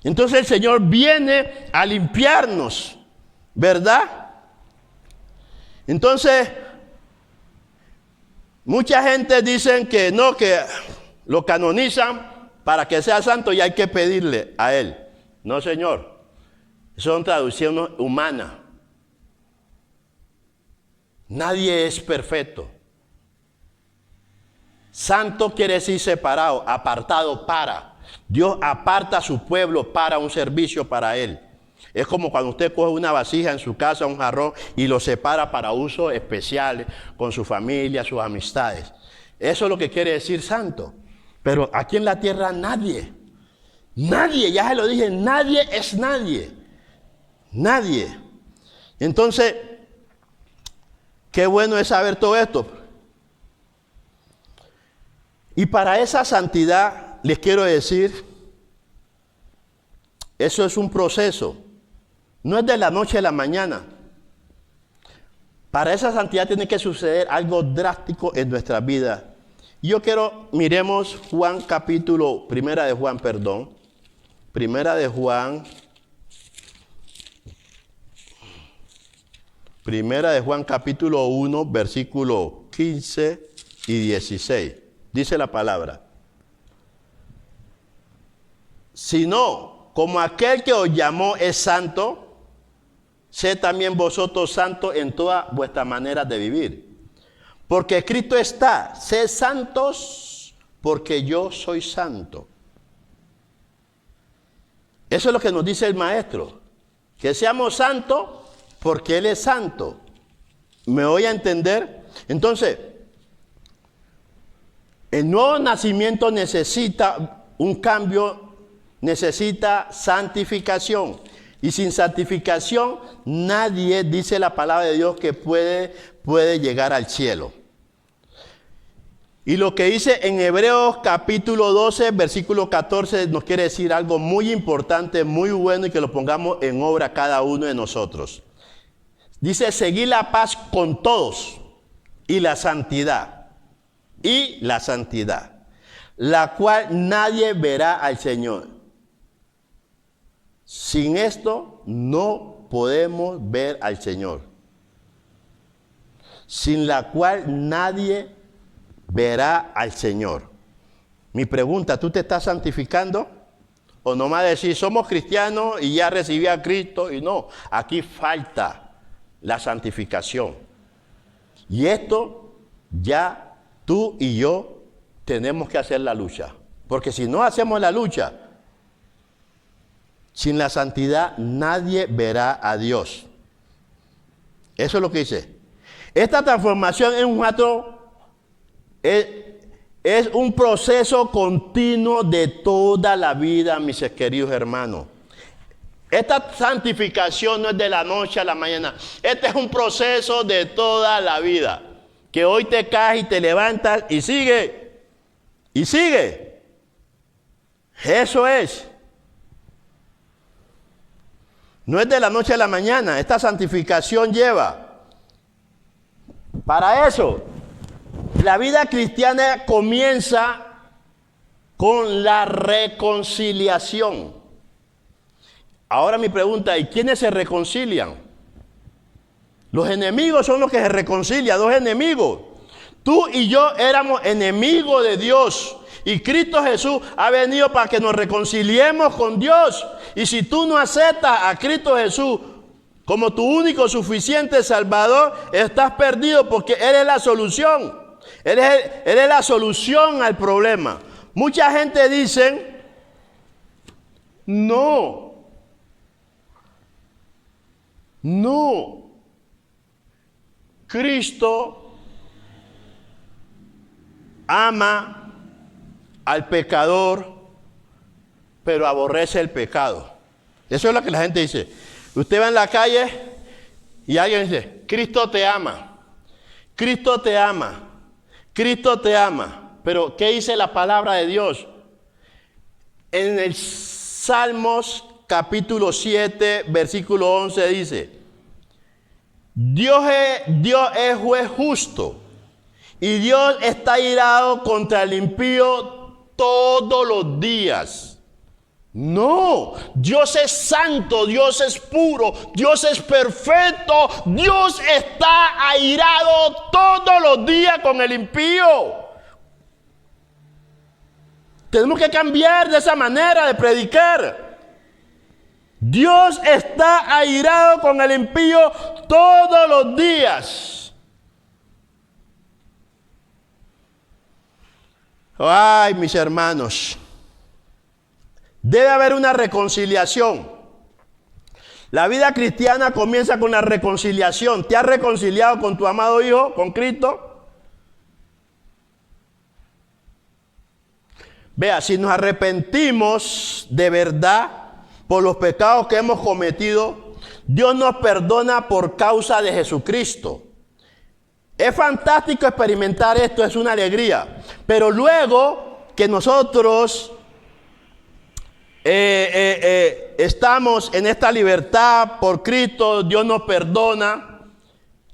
Entonces el Señor viene a limpiarnos, ¿verdad? Entonces, mucha gente dice que no, que lo canonizan para que sea santo y hay que pedirle a él. No, Señor, son traducciones humanas. Nadie es perfecto. Santo quiere decir separado, apartado para. Dios aparta a su pueblo para un servicio para él. Es como cuando usted coge una vasija en su casa, un jarrón, y lo separa para usos especiales con su familia, sus amistades. Eso es lo que quiere decir santo. Pero aquí en la tierra nadie, ya se lo dije, nadie es nadie. Nadie. Entonces, qué bueno es saber todo esto. Y para esa santidad, les quiero decir, eso es un proceso. No es de la noche a la mañana. Para esa santidad tiene que suceder algo drástico en nuestra vida. Yo quiero, miremos Primera de Juan capítulo 1, versículo 15 y 16. Dice la palabra. Sino, como aquel que os llamó es santo, sed también vosotros santos en toda vuestra manera de vivir. Porque escrito está, sed santos porque yo soy santo. Eso es lo que nos dice el maestro. Que seamos santos porque Él es santo. ¿Me voy a entender? Entonces, El nuevo nacimiento necesita un cambio, necesita santificación. Y sin santificación nadie, dice la palabra de Dios, que puede llegar al cielo. Y lo que dice en Hebreos capítulo 12, versículo 14, nos quiere decir algo muy importante, muy bueno, y que lo pongamos en obra cada uno de nosotros. Dice, seguid la paz con todos y la santidad, la cual nadie verá al Señor. Sin esto no podemos ver al Señor. Sin la cual nadie verá al Señor. Mi pregunta, ¿tú te estás santificando? O nomás decir, somos cristianos y ya recibí a Cristo. Y no, aquí falta la santificación. Y esto ya tú y yo tenemos que hacer la lucha. Porque si no hacemos la lucha, sin la santidad nadie verá a Dios. Eso es lo que dice. Esta transformación es un acto, es un proceso continuo de toda la vida, mis queridos hermanos. Esta santificación no es de la noche a la mañana. Este es un proceso de toda la vida. Que hoy te caes y te levantas y sigue. Y sigue. Eso es. No es de la noche a la mañana. Esta santificación lleva. Para eso, la vida cristiana comienza con la reconciliación. Ahora mi pregunta, ¿y quiénes se reconcilian? Los enemigos son los que se reconcilian, dos enemigos. Tú y yo éramos enemigos de Dios. Y Cristo Jesús ha venido para que nos reconciliemos con Dios. Y si tú no aceptas a Cristo Jesús como tu único suficiente Salvador, estás perdido, porque Él es la solución. Él es la solución al problema. Mucha gente dice, no, Cristo ama al pecador, pero aborrece el pecado. Eso es lo que la gente dice. Usted va en la calle y alguien dice, Cristo te ama, Cristo te ama, Cristo te ama. Pero ¿qué dice la palabra de Dios? En el Salmos capítulo 7, versículo 11 dice, Dios es juez justo y Dios está irado contra el impío todos los días. No, Dios es santo, Dios es puro, Dios es perfecto, Dios está airado todos los días con el impío. Tenemos que cambiar de esa manera de predicar. Dios está airado con el impío todos los días. Ay, mis hermanos, debe haber una reconciliación. La vida cristiana comienza con la reconciliación. ¿Te has reconciliado con tu amado Hijo, con Cristo? Vea, si nos arrepentimos de verdad por los pecados que hemos cometido, Dios nos perdona por causa de Jesucristo. Es fantástico experimentar esto, es una alegría. Pero luego que nosotros estamos en esta libertad por Cristo, Dios nos perdona.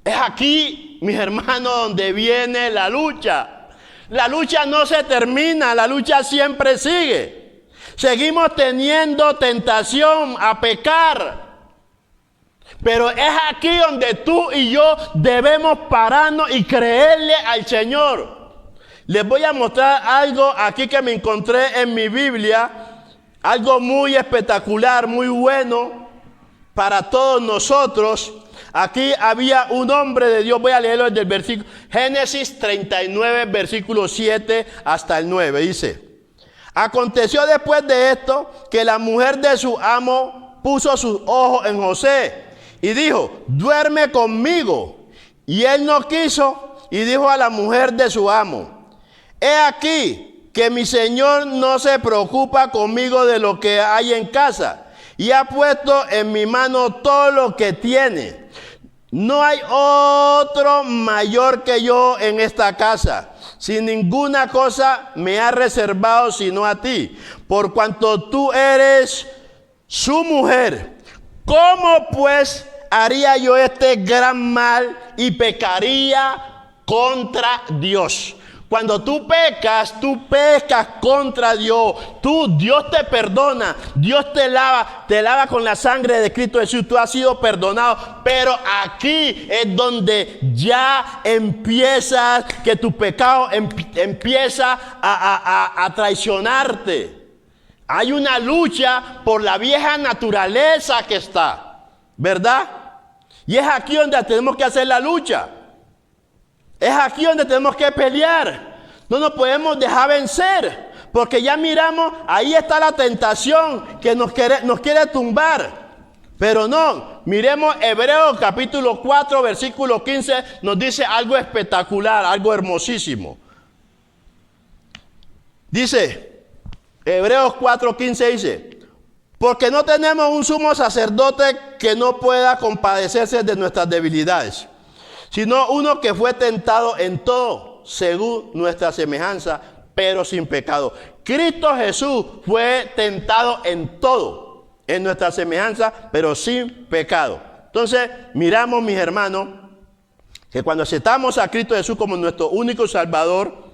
Es aquí, mis hermanos, donde viene la lucha. La lucha no se termina, la lucha siempre sigue. Seguimos teniendo tentación a pecar. Pero es aquí donde tú y yo debemos pararnos y creerle al Señor. Les voy a mostrar algo aquí que me encontré en mi Biblia. Algo muy espectacular, muy bueno para todos nosotros. Aquí había un hombre de Dios. Voy a leerlo desde el versículo Génesis 39, versículo 7 hasta el 9. Dice: aconteció después de esto que la mujer de su amo puso sus ojos en José y dijo: duerme conmigo. Y él no quiso y dijo a la mujer de su amo: he aquí que mi Señor no se preocupa conmigo de lo que hay en casa, y ha puesto en mi mano todo lo que tiene. No hay otro mayor que yo en esta casa. Sin ninguna cosa me ha reservado sino a ti, por cuanto tú eres su mujer. ¿Cómo pues haría yo este gran mal y pecaría contra Dios? Cuando tú pecas contra Dios. Dios te perdona, Dios te lava con la sangre de Cristo Jesús. Tú has sido perdonado, pero aquí es donde ya empiezas, que tu pecado empieza a traicionarte. Hay una lucha por la vieja naturaleza que está, ¿verdad? Y es aquí donde tenemos que hacer la lucha. Es aquí donde tenemos que pelear. No nos podemos dejar vencer, porque ya miramos, ahí está la tentación que nos quiere tumbar. Pero no, miremos Hebreos capítulo 4, versículo 15, nos dice algo espectacular, algo hermosísimo. Dice, Hebreos 4, 15 dice, porque no tenemos un sumo sacerdote que no pueda compadecerse de nuestras debilidades, sino uno que fue tentado en todo, según nuestra semejanza, pero sin pecado. Cristo Jesús fue tentado en todo, en nuestra semejanza, pero sin pecado. Entonces, miramos, mis hermanos, que cuando aceptamos a Cristo Jesús como nuestro único Salvador,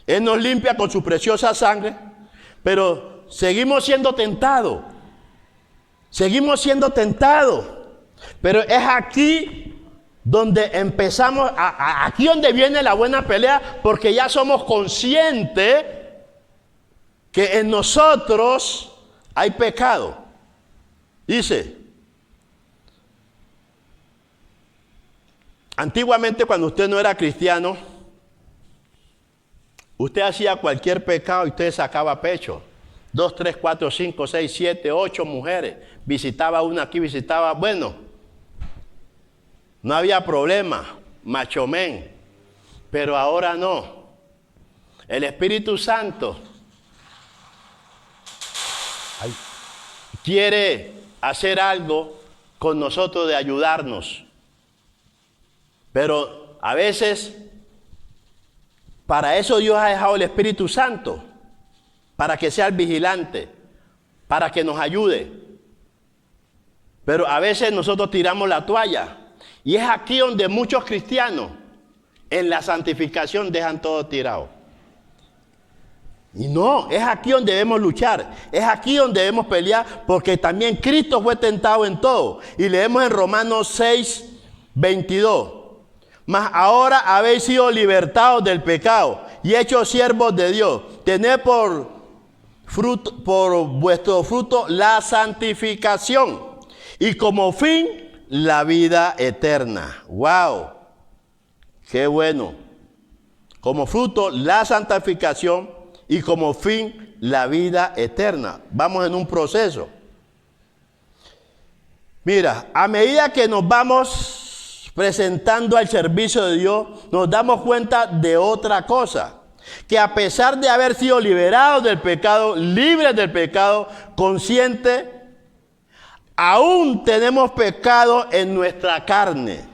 Él nos limpia con su preciosa sangre, pero seguimos siendo tentados. Seguimos siendo tentados. Pero es aquí donde empezamos, aquí donde viene la buena pelea, porque ya somos conscientes que en nosotros hay pecado. Dice, antiguamente cuando usted no era cristiano, usted hacía cualquier pecado y usted sacaba pecho. 2, 3, 4, 5, 6, 7, 8 mujeres. Visitaba una aquí, bueno. No había problema, macho men, pero ahora no. El Espíritu Santo quiere hacer algo con nosotros de ayudarnos. Pero a veces, para eso Dios ha dejado el Espíritu Santo, para que sea el vigilante, para que nos ayude. Pero a veces nosotros tiramos la toalla. Y es aquí donde muchos cristianos en la santificación dejan todo tirado. Y no, es aquí donde debemos luchar, es aquí donde debemos pelear, porque también Cristo fue tentado en todo. Y leemos en Romanos 6, 22. Mas ahora habéis sido libertados del pecado y hechos siervos de Dios. Tened por vuestro fruto la santificación y como fin la vida eterna. ¡Wow! ¡Qué bueno! Como fruto la santificación y como fin la vida eterna. Vamos en un proceso. Mira, a medida que nos vamos presentando al servicio de Dios, nos damos cuenta de otra cosa. Que a pesar de haber sido liberados del pecado, libres del pecado, conscientes, aún tenemos pecado en nuestra carne.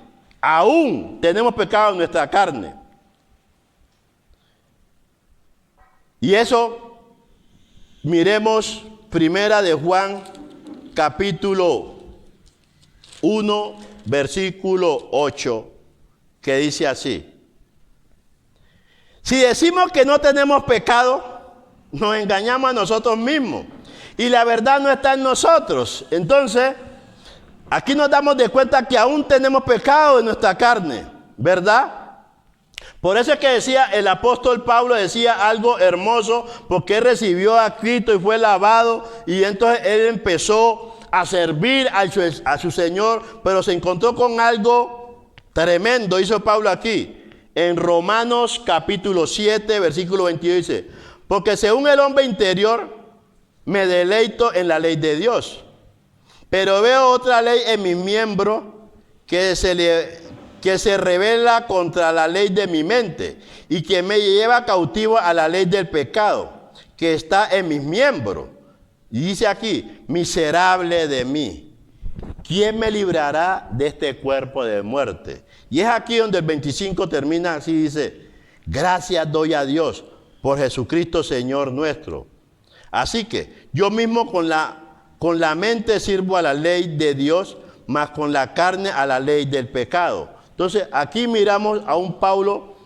Aún tenemos pecado en nuestra carne. Y eso, miremos Primera de Juan, capítulo 1, versículo 8, que dice así. Si decimos que no tenemos pecado, nos engañamos a nosotros mismos. Y la verdad no está en nosotros. Entonces, aquí nos damos de cuenta que aún tenemos pecado en nuestra carne, ¿verdad? Por eso es que decía, el apóstol Pablo decía algo hermoso, porque él recibió a Cristo y fue lavado, y entonces él empezó a servir a su Señor, pero se encontró con algo tremendo, hizo Pablo aquí, en Romanos capítulo 7, versículo 22 dice, porque según el hombre interior, me deleito en la ley de Dios, pero veo otra ley en mis miembros que se que se rebela contra la ley de mi mente y que me lleva cautivo a la ley del pecado que está en mis miembros. Y dice aquí, miserable de mí, ¿quién me librará de este cuerpo de muerte? Y es aquí donde el 25 termina así, dice, gracias doy a Dios por Jesucristo Señor nuestro. Así que yo mismo con la mente sirvo a la ley de Dios, mas con la carne a la ley del pecado. Entonces aquí miramos a un Pablo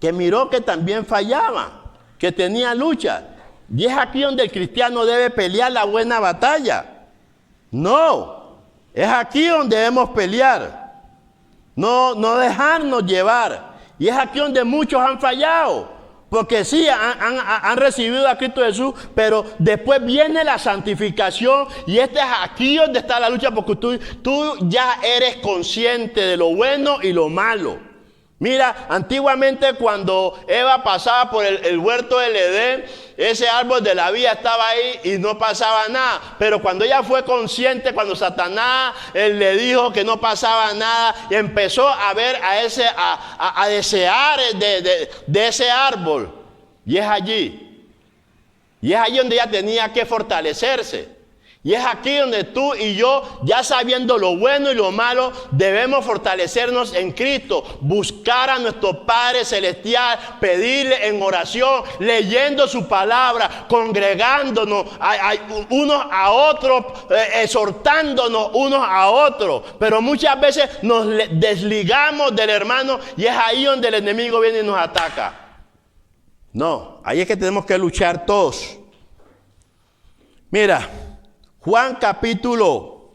que miró que también fallaba, que tenía lucha. Y es aquí donde el cristiano debe pelear la buena batalla. No, es aquí donde debemos pelear. No dejarnos llevar. Y es aquí donde muchos han fallado. Porque sí, han recibido a Cristo Jesús, pero después viene la santificación. Y este es aquí donde está la lucha, porque tú ya eres consciente de lo bueno y lo malo. Mira, antiguamente cuando Eva pasaba por el huerto del Edén, ese árbol de la vida estaba ahí y no pasaba nada. Pero cuando ella fue consciente, cuando Satanás le dijo que no pasaba nada, y empezó a ver a desear de ese árbol. Y es allí donde ella tenía que fortalecerse. Y es aquí donde tú y yo, ya sabiendo lo bueno y lo malo, debemos fortalecernos en Cristo, buscar a nuestro Padre Celestial, pedirle en oración, leyendo su palabra, congregándonos unos a otros, exhortándonos unos a otros. Pero muchas veces nos desligamos del hermano y es ahí donde el enemigo viene y nos ataca. No, ahí es que tenemos que luchar todos. Mira, Juan capítulo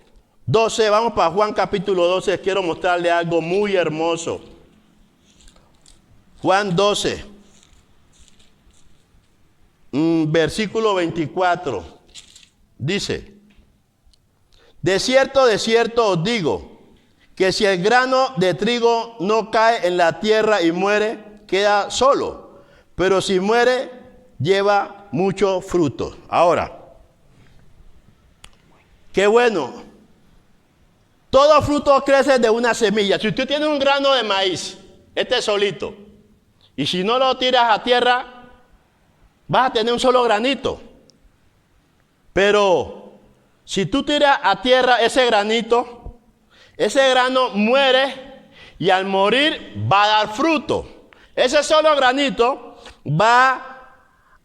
12, vamos para Juan capítulo 12, quiero mostrarle algo muy hermoso. Juan 12, versículo 24, dice, de cierto os digo, que si el grano de trigo no cae en la tierra y muere, queda solo, pero si muere, lleva mucho fruto. Ahora, qué bueno. Todo fruto crece de una semilla. Si usted tiene un grano de maíz, este solito, y si no lo tiras a tierra, vas a tener un solo granito. Pero si tú tiras a tierra ese granito, ese grano muere y al morir va a dar fruto. Ese solo granito va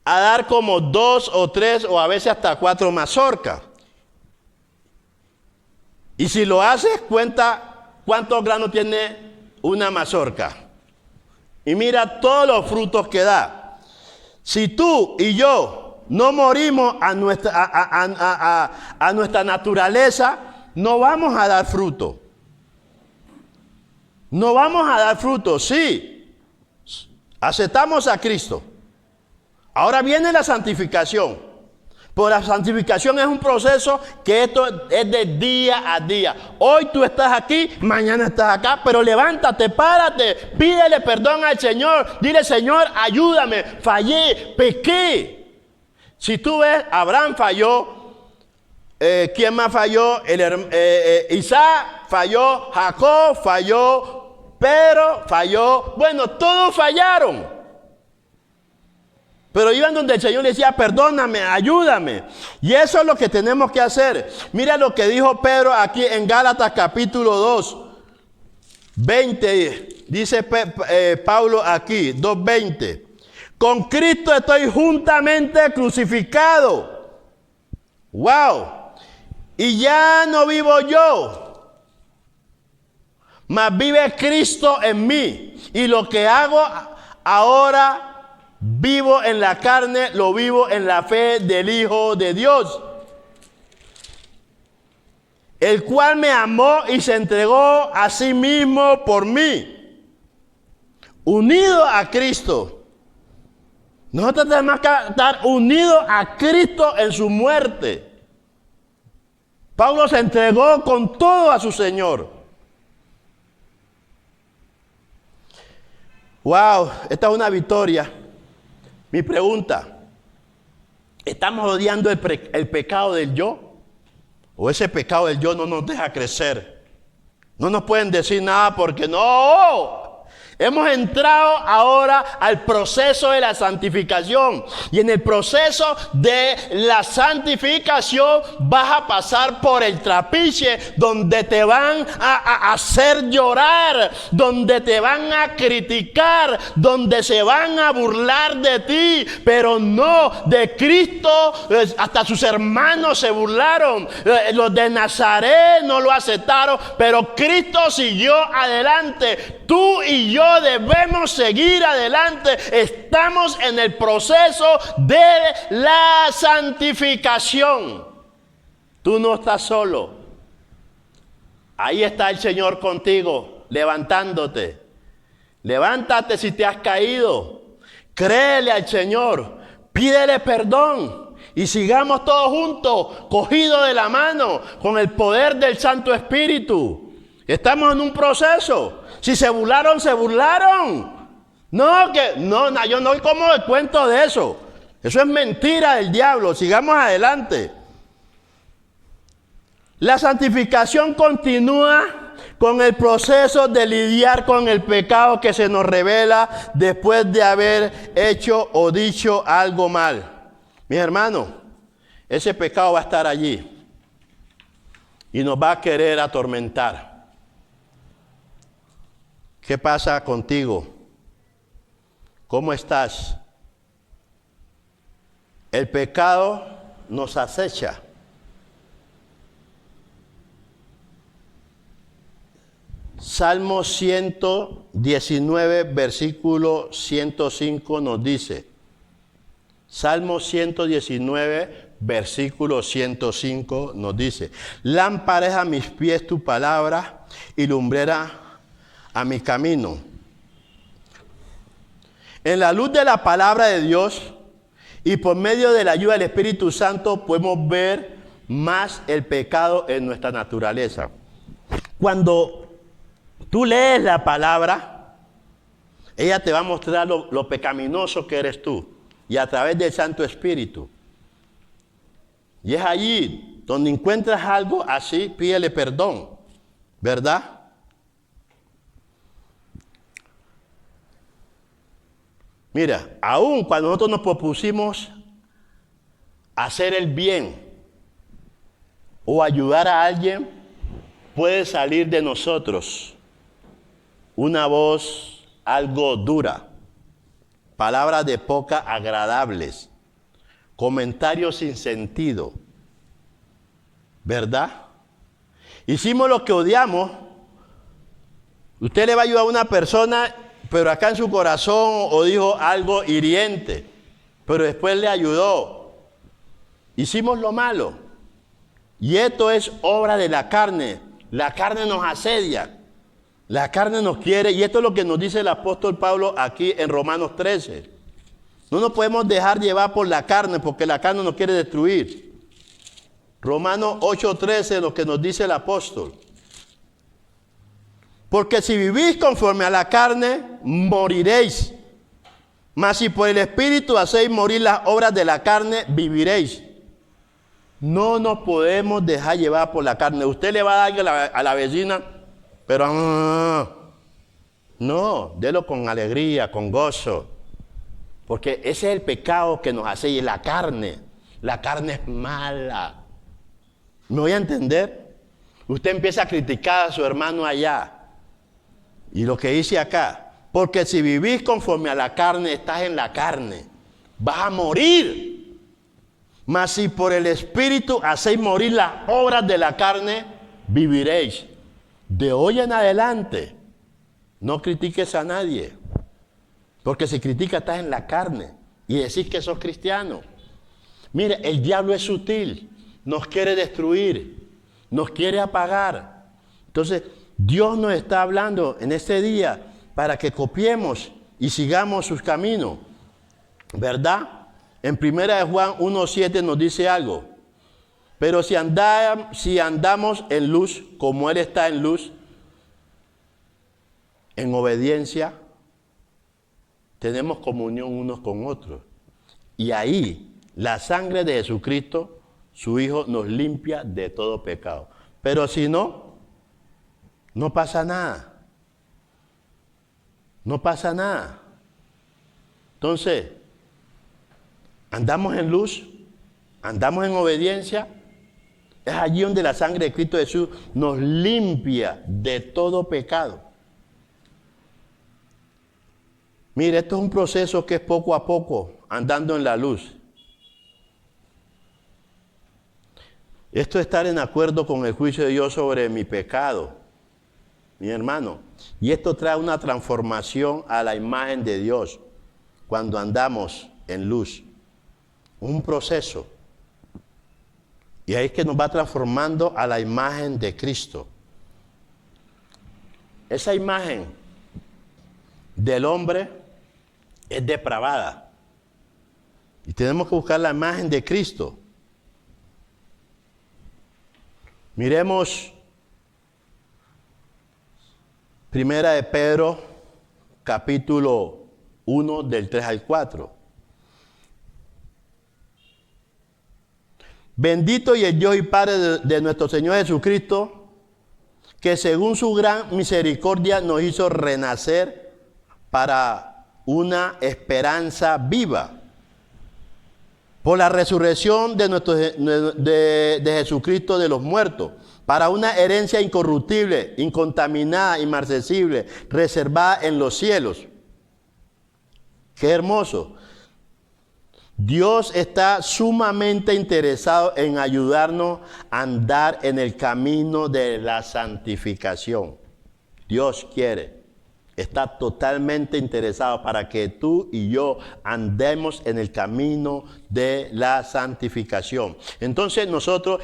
a dar como 2 o 3 o a veces hasta 4 mazorcas. Y si lo haces, cuenta cuántos granos tiene una mazorca. Y mira todos los frutos que da. Si tú y yo no morimos a nuestra naturaleza, no vamos a dar fruto. No vamos a dar fruto, sí. Aceptamos a Cristo. Ahora viene la santificación. Pero la santificación es un proceso que esto es de día a día. Hoy tú estás aquí, mañana estás acá, pero levántate, párate, pídele perdón al Señor. Dile, Señor, ayúdame, fallé, pequé. Si tú ves, Abraham falló. ¿Quién más falló? Isaac falló, Jacob falló, Pedro falló. Bueno, todos fallaron. Pero iban donde el Señor le decía, perdóname, ayúdame. Y eso es lo que tenemos que hacer. Mira lo que dijo Pedro aquí en Gálatas capítulo 2, 20. Dice Pablo aquí, 2:20. Con Cristo estoy juntamente crucificado. ¡Wow! Y ya no vivo yo, mas vive Cristo en mí. Y lo que hago ahora vivo en la carne, lo vivo en la fe del Hijo de Dios, el cual me amó y se entregó a sí mismo por mí. Unido a Cristo. Nosotros tenemos que estar unidos a Cristo en su muerte. Pablo se entregó con todo a su Señor. Wow, esta es una victoria. Mi pregunta, ¿estamos odiando el pecado del yo? ¿O ese pecado del yo no nos deja crecer? No nos pueden decir nada porque no. Hemos entrado ahora al proceso de la santificación. Y en el proceso de la santificación vas a pasar por el trapiche donde te van a hacer llorar, donde te van a criticar, donde se van a burlar de ti. Pero no, de Cristo hasta sus hermanos se burlaron. Los de Nazaret no lo aceptaron, pero Cristo siguió adelante. Tú y yo debemos seguir adelante. Estamos en el proceso de la santificación. Tú no estás solo. Ahí está el Señor contigo, levantándote. Levántate si te has caído. Créele al Señor. Pídele perdón. Y sigamos todos juntos, cogidos de la mano, con el poder del Santo Espíritu. Estamos en un proceso. Si se burlaron, se burlaron. No, yo no como el cuento de eso. Eso es mentira del diablo. Sigamos adelante. La santificación continúa con el proceso de lidiar con el pecado que se nos revela después de haber hecho o dicho algo mal. Mis hermanos, ese pecado va a estar allí y nos va a querer atormentar. ¿Qué pasa contigo? ¿Cómo estás? El pecado nos acecha. Salmo 119, versículo 105 nos dice. Salmo 119, versículo 105 nos dice. Lámpara es a mis pies tu palabra y lumbrera a mi camino. En la luz de la palabra de Dios y por medio de la ayuda del Espíritu Santo podemos ver más el pecado en nuestra naturaleza. Cuando tú lees la palabra, ella te va a mostrar lo pecaminoso que eres tú y a través del Santo Espíritu. Y es allí donde encuentras algo así, pídele perdón, ¿verdad? Mira, aún cuando nosotros nos propusimos hacer el bien o ayudar a alguien, puede salir de nosotros una voz algo dura, palabras de poca agradables, comentarios sin sentido, ¿verdad? Hicimos lo que odiamos. Usted le va a ayudar a una persona, pero acá en su corazón o dijo algo hiriente, pero después le ayudó. Hicimos lo malo. Y esto es obra de la carne. La carne nos asedia. La carne nos quiere. Y esto es lo que nos dice el apóstol Pablo aquí en Romanos 13. No nos podemos dejar llevar por la carne, porque la carne nos quiere destruir. Romanos 8:13 es lo que nos dice el apóstol. Porque si vivís conforme a la carne, moriréis. Mas si por el Espíritu hacéis morir las obras de la carne, viviréis. No nos podemos dejar llevar por la carne. Usted le va a dar a la vecina, pero no, délo con alegría, con gozo. Porque ese es el pecado que nos hace, y la carne. La carne es mala. ¿Me voy a entender? Usted empieza a criticar a su hermano allá. Y lo que dice acá, porque si vivís conforme a la carne, estás en la carne, vas a morir. Mas si por el Espíritu hacéis morir las obras de la carne, viviréis. De hoy en adelante, no critiques a nadie. Porque si criticas, estás en la carne y decís que sos cristiano. Mire, el diablo es sutil, nos quiere destruir, nos quiere apagar. Entonces, Dios nos está hablando en este día para que copiemos y sigamos sus caminos, ¿verdad? En 1 Juan 1:7 nos dice algo. Pero si andamos en luz, como Él está en luz, en obediencia, tenemos comunión unos con otros. Y ahí, la sangre de Jesucristo, su Hijo, nos limpia de todo pecado. Pero si no, no pasa nada. No pasa nada. Entonces, andamos en luz, andamos en obediencia. Es allí donde la sangre de Cristo Jesús nos limpia de todo pecado. Mire, esto es un proceso que es poco a poco, andando en la luz. Esto es estar en acuerdo con el juicio de Dios sobre mi pecado, mi hermano. Y esto trae una transformación a la imagen de Dios cuando andamos en luz. Un proceso. Y ahí es que nos va transformando a la imagen de Cristo. Esa imagen del hombre es depravada. Y tenemos que buscar la imagen de Cristo. Miremos Primera de Pedro, capítulo 1, del 3 al 4. Bendito y el Dios y Padre de nuestro Señor Jesucristo, que según su gran misericordia nos hizo renacer para una esperanza viva, por la resurrección de Jesucristo de los muertos, para una herencia incorruptible, incontaminada, inmarcesible, reservada en los cielos. ¡Qué hermoso! Dios está sumamente interesado en ayudarnos a andar en el camino de la santificación. Dios quiere, está totalmente interesado para que tú y yo andemos en el camino de la santificación. Entonces nosotros,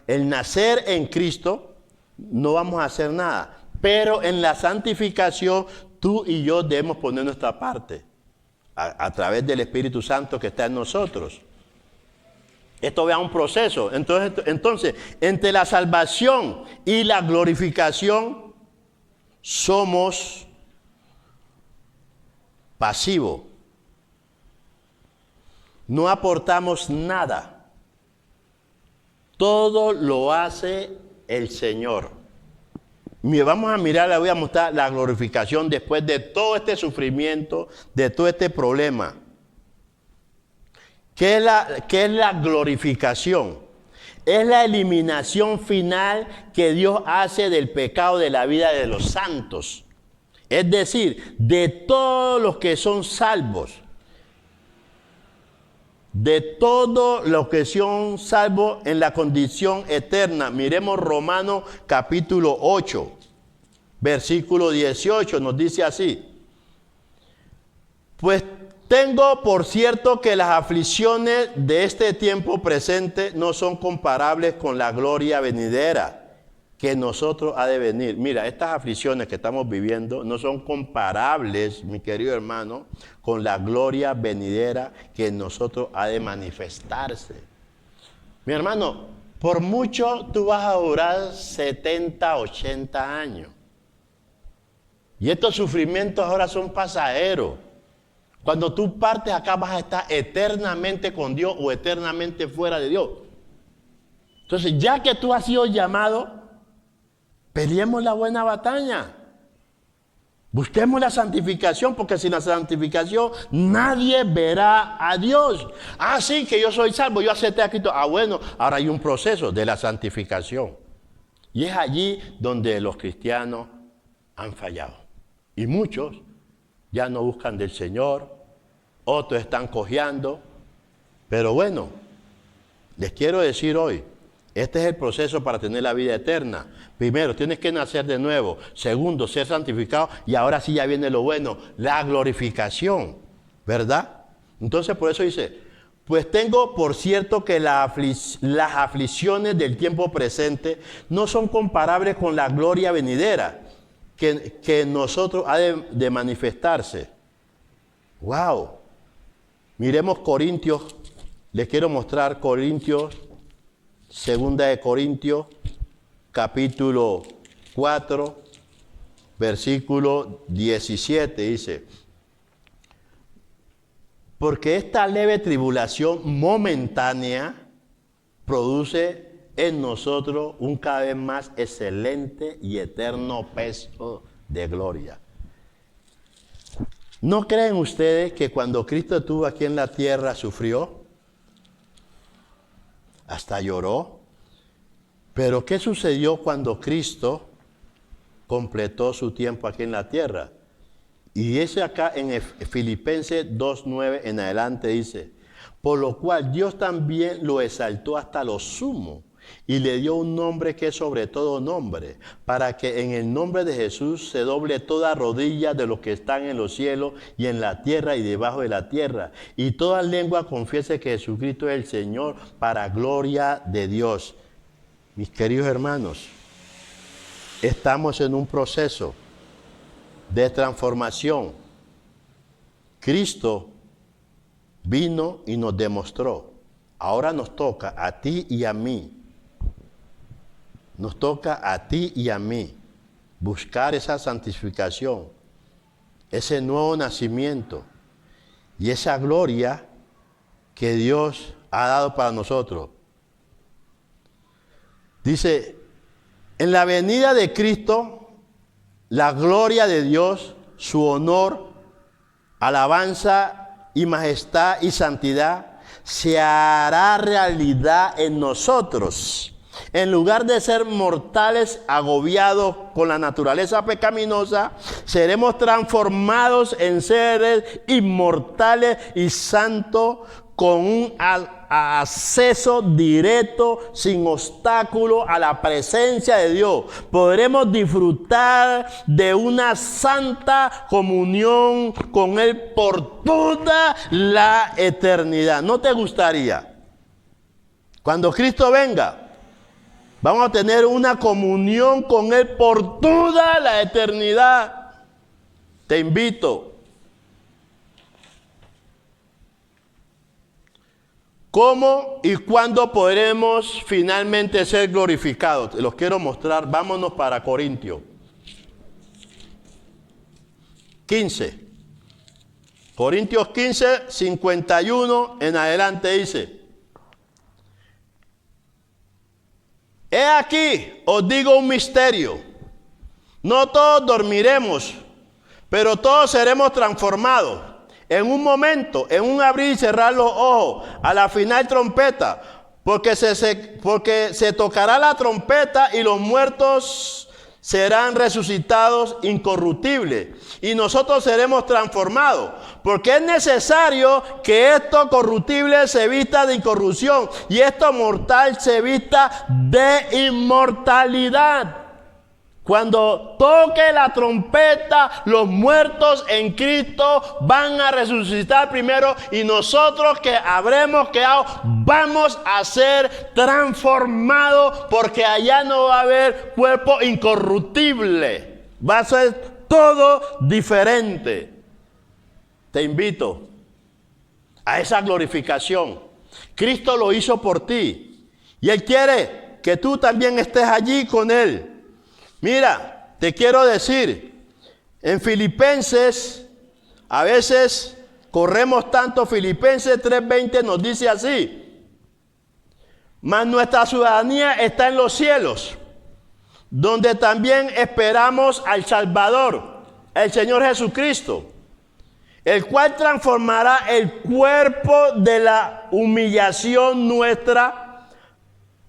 el nacer en Cristo, no vamos a hacer nada. Pero en la santificación, tú y yo debemos poner nuestra parte. A través del Espíritu Santo que está en nosotros. Esto vea un proceso. Entonces, entre la salvación y la glorificación, somos pasivos. No aportamos nada. Todo lo hace el Señor. Vamos a mirar, le voy a mostrar la glorificación después de todo este sufrimiento, de todo este problema. ¿Qué es la glorificación? Es la eliminación final que Dios hace del pecado de la vida de los santos. Es decir, de todos los que son salvos. De todos los que son salvos en la condición eterna. Miremos Romanos capítulo 8, versículo 18, nos dice así. Pues tengo por cierto que las aflicciones de este tiempo presente no son comparables con la gloria venidera que nosotros ha de venir. Mira, estas aflicciones que estamos viviendo no son comparables, mi querido hermano, con la gloria venidera que en nosotros ha de manifestarse. Mi hermano, por mucho tú vas a durar 70, 80 años. Y estos sufrimientos ahora son pasajeros. Cuando tú partes acá vas a estar eternamente con Dios o eternamente fuera de Dios. Entonces, ya que tú has sido llamado, peleemos la buena batalla. Busquemos la santificación, porque sin la santificación nadie verá a Dios. Ah, sí, que yo soy salvo, yo acepté a Cristo. Ah, bueno, ahora hay un proceso de la santificación. Y es allí donde los cristianos han fallado. Y muchos ya no buscan del Señor, otros están cojeando. Pero bueno, les quiero decir hoy, este es el proceso para tener la vida eterna. Primero, tienes que nacer de nuevo. Segundo, ser santificado. Y ahora sí ya viene lo bueno, la glorificación. ¿Verdad? Entonces, por eso dice, pues tengo por cierto que las aflicciones del tiempo presente no son comparables con la gloria venidera que en nosotros ha de manifestarse. ¡Wow! Miremos Corintios. Les quiero mostrar Corintios. Segunda de Corintios, capítulo 4, versículo 17, dice: porque esta leve tribulación momentánea produce en nosotros un cada vez más excelente y eterno peso de gloria. ¿No creen ustedes que cuando Cristo estuvo aquí en la tierra sufrió? Hasta lloró. Pero ¿qué sucedió cuando Cristo completó su tiempo aquí en la tierra? Y ese acá en Filipenses 2:9 en adelante dice: por lo cual Dios también lo exaltó hasta lo sumo y le dio un nombre que es sobre todo nombre, para que en el nombre de Jesús se doble toda rodilla de los que están en los cielos y en la tierra y debajo de la tierra, y toda lengua confiese que Jesucristo es el Señor, para gloria de Dios. Mis queridos hermanos, estamos en un proceso de transformación. Cristo vino y nos demostró. Ahora nos toca a ti y a mí. Nos toca a ti y a mí buscar esa santificación, ese nuevo nacimiento y esa gloria que Dios ha dado para nosotros. Dice, en la venida de Cristo, la gloria de Dios, su honor, alabanza y majestad y santidad se hará realidad en nosotros. En lugar de ser mortales agobiados con la naturaleza pecaminosa, seremos transformados en seres inmortales y santos con un acceso directo, sin obstáculo a la presencia de Dios. Podremos disfrutar de una santa comunión con Él por toda la eternidad. ¿No te gustaría? Cuando Cristo venga, vamos a tener una comunión con Él por toda la eternidad. Te invito. ¿Cómo y cuándo podremos finalmente ser glorificados? Los quiero mostrar. Vámonos para Corintios 15. Corintios 15, 51 en adelante dice: he aquí, os digo un misterio. No todos dormiremos, pero todos seremos transformados. En un momento, en un abrir y cerrar los ojos, a la final trompeta, porque se tocará la trompeta y los muertos serán resucitados incorruptibles y nosotros seremos transformados, porque es necesario que esto corruptible se vista de incorrupción y esto mortal se vista de inmortalidad. Cuando toque la trompeta, los muertos en Cristo van a resucitar primero y nosotros que habremos quedado vamos a ser transformados, porque allá no va a haber cuerpo incorruptible. Va a ser todo diferente. Te invito a esa glorificación. Cristo lo hizo por ti y Él quiere que tú también estés allí con Él. Mira, te quiero decir, en Filipenses, a veces corremos tanto. Filipenses 3:20 nos dice así: mas nuestra ciudadanía está en los cielos, donde también esperamos al Salvador, el Señor Jesucristo, el cual transformará el cuerpo de la humillación nuestra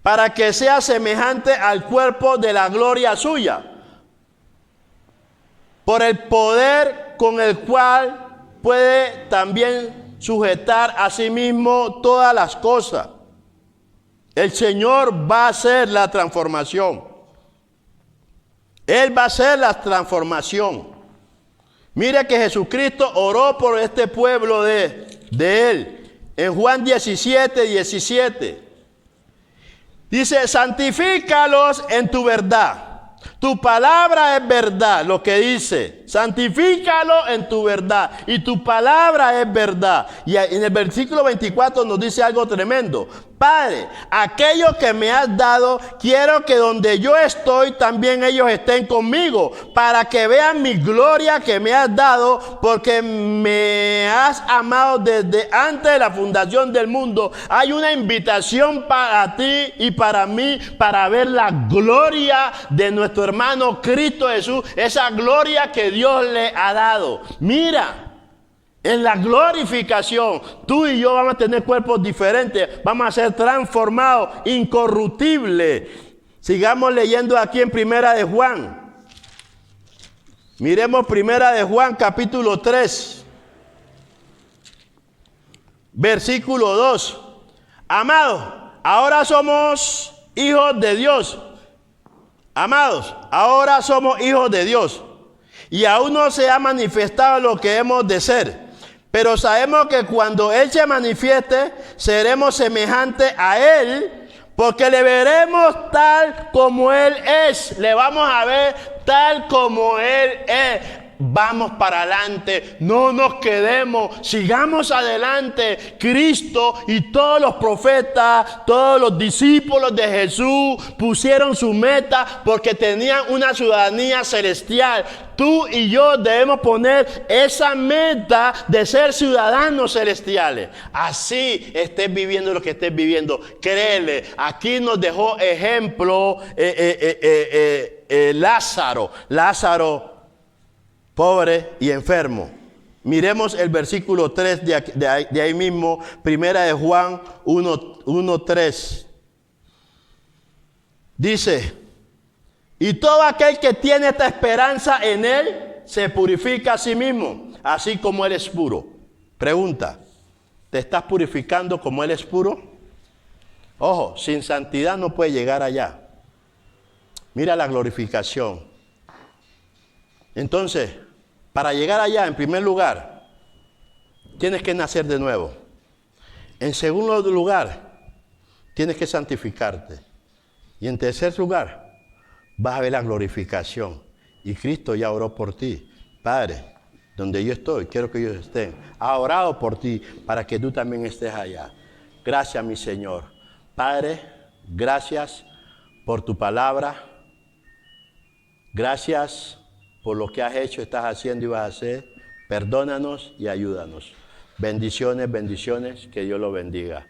para que sea semejante al cuerpo de la gloria suya, por el poder con el cual puede también sujetar a sí mismo todas las cosas. El Señor va a hacer la transformación. Él va a hacer la transformación. Mire que Jesucristo oró por este pueblo de Él. En Juan 17:17. Dice: santifícalos en tu verdad. Tu palabra es verdad. Lo que dice: santifícalo en tu verdad. Y tu palabra es verdad. Y en el versículo 24 nos dice algo tremendo: Padre, aquello que me has dado, quiero que donde yo estoy, también ellos estén conmigo, para que vean mi gloria que me has dado, porque me has amado desde antes de la fundación del mundo. Hay una invitación para ti y para mí para ver la gloria de nuestro hermano Cristo Jesús, esa gloria que Dios le ha dado. Mira, en la glorificación, tú y yo vamos a tener cuerpos diferentes, vamos a ser transformados, incorruptibles. Sigamos leyendo aquí en Primera de Juan. Miremos Primera de Juan, capítulo 3, versículo 2. Amados, ahora somos hijos de Dios. Amados, ahora somos hijos de Dios. Y aún no se ha manifestado lo que hemos de ser. Pero sabemos que cuando Él se manifieste, seremos semejantes a Él, porque le veremos tal como Él es. Le vamos a ver tal como Él es. Vamos para adelante, no nos quedemos, sigamos adelante. Cristo y todos los profetas, todos los discípulos de Jesús pusieron su meta porque tenían una ciudadanía celestial. Tú y yo debemos poner esa meta de ser ciudadanos celestiales. Así estés viviendo lo que estés viviendo, créele. Aquí nos dejó ejemplo Lázaro, pobre y enfermo. Miremos el versículo 3 de ahí mismo, Primera de Juan 1:3. Dice: y todo aquel que tiene esta esperanza en Él se purifica a sí mismo, así como Él es puro. Pregunta: ¿te estás purificando como Él es puro? Ojo, sin santidad no puede llegar allá. Mira la glorificación. Entonces, para llegar allá, en primer lugar, tienes que nacer de nuevo. En segundo lugar, tienes que santificarte. Y en tercer lugar, vas a ver la glorificación. Y Cristo ya oró por ti. Padre, donde yo estoy, quiero que ellos estén. Ha orado por ti para que tú también estés allá. Gracias, mi Señor. Padre, gracias por tu palabra. Gracias por lo que has hecho, estás haciendo y vas a hacer. Perdónanos y ayúdanos. Bendiciones, bendiciones. Que Dios lo bendiga.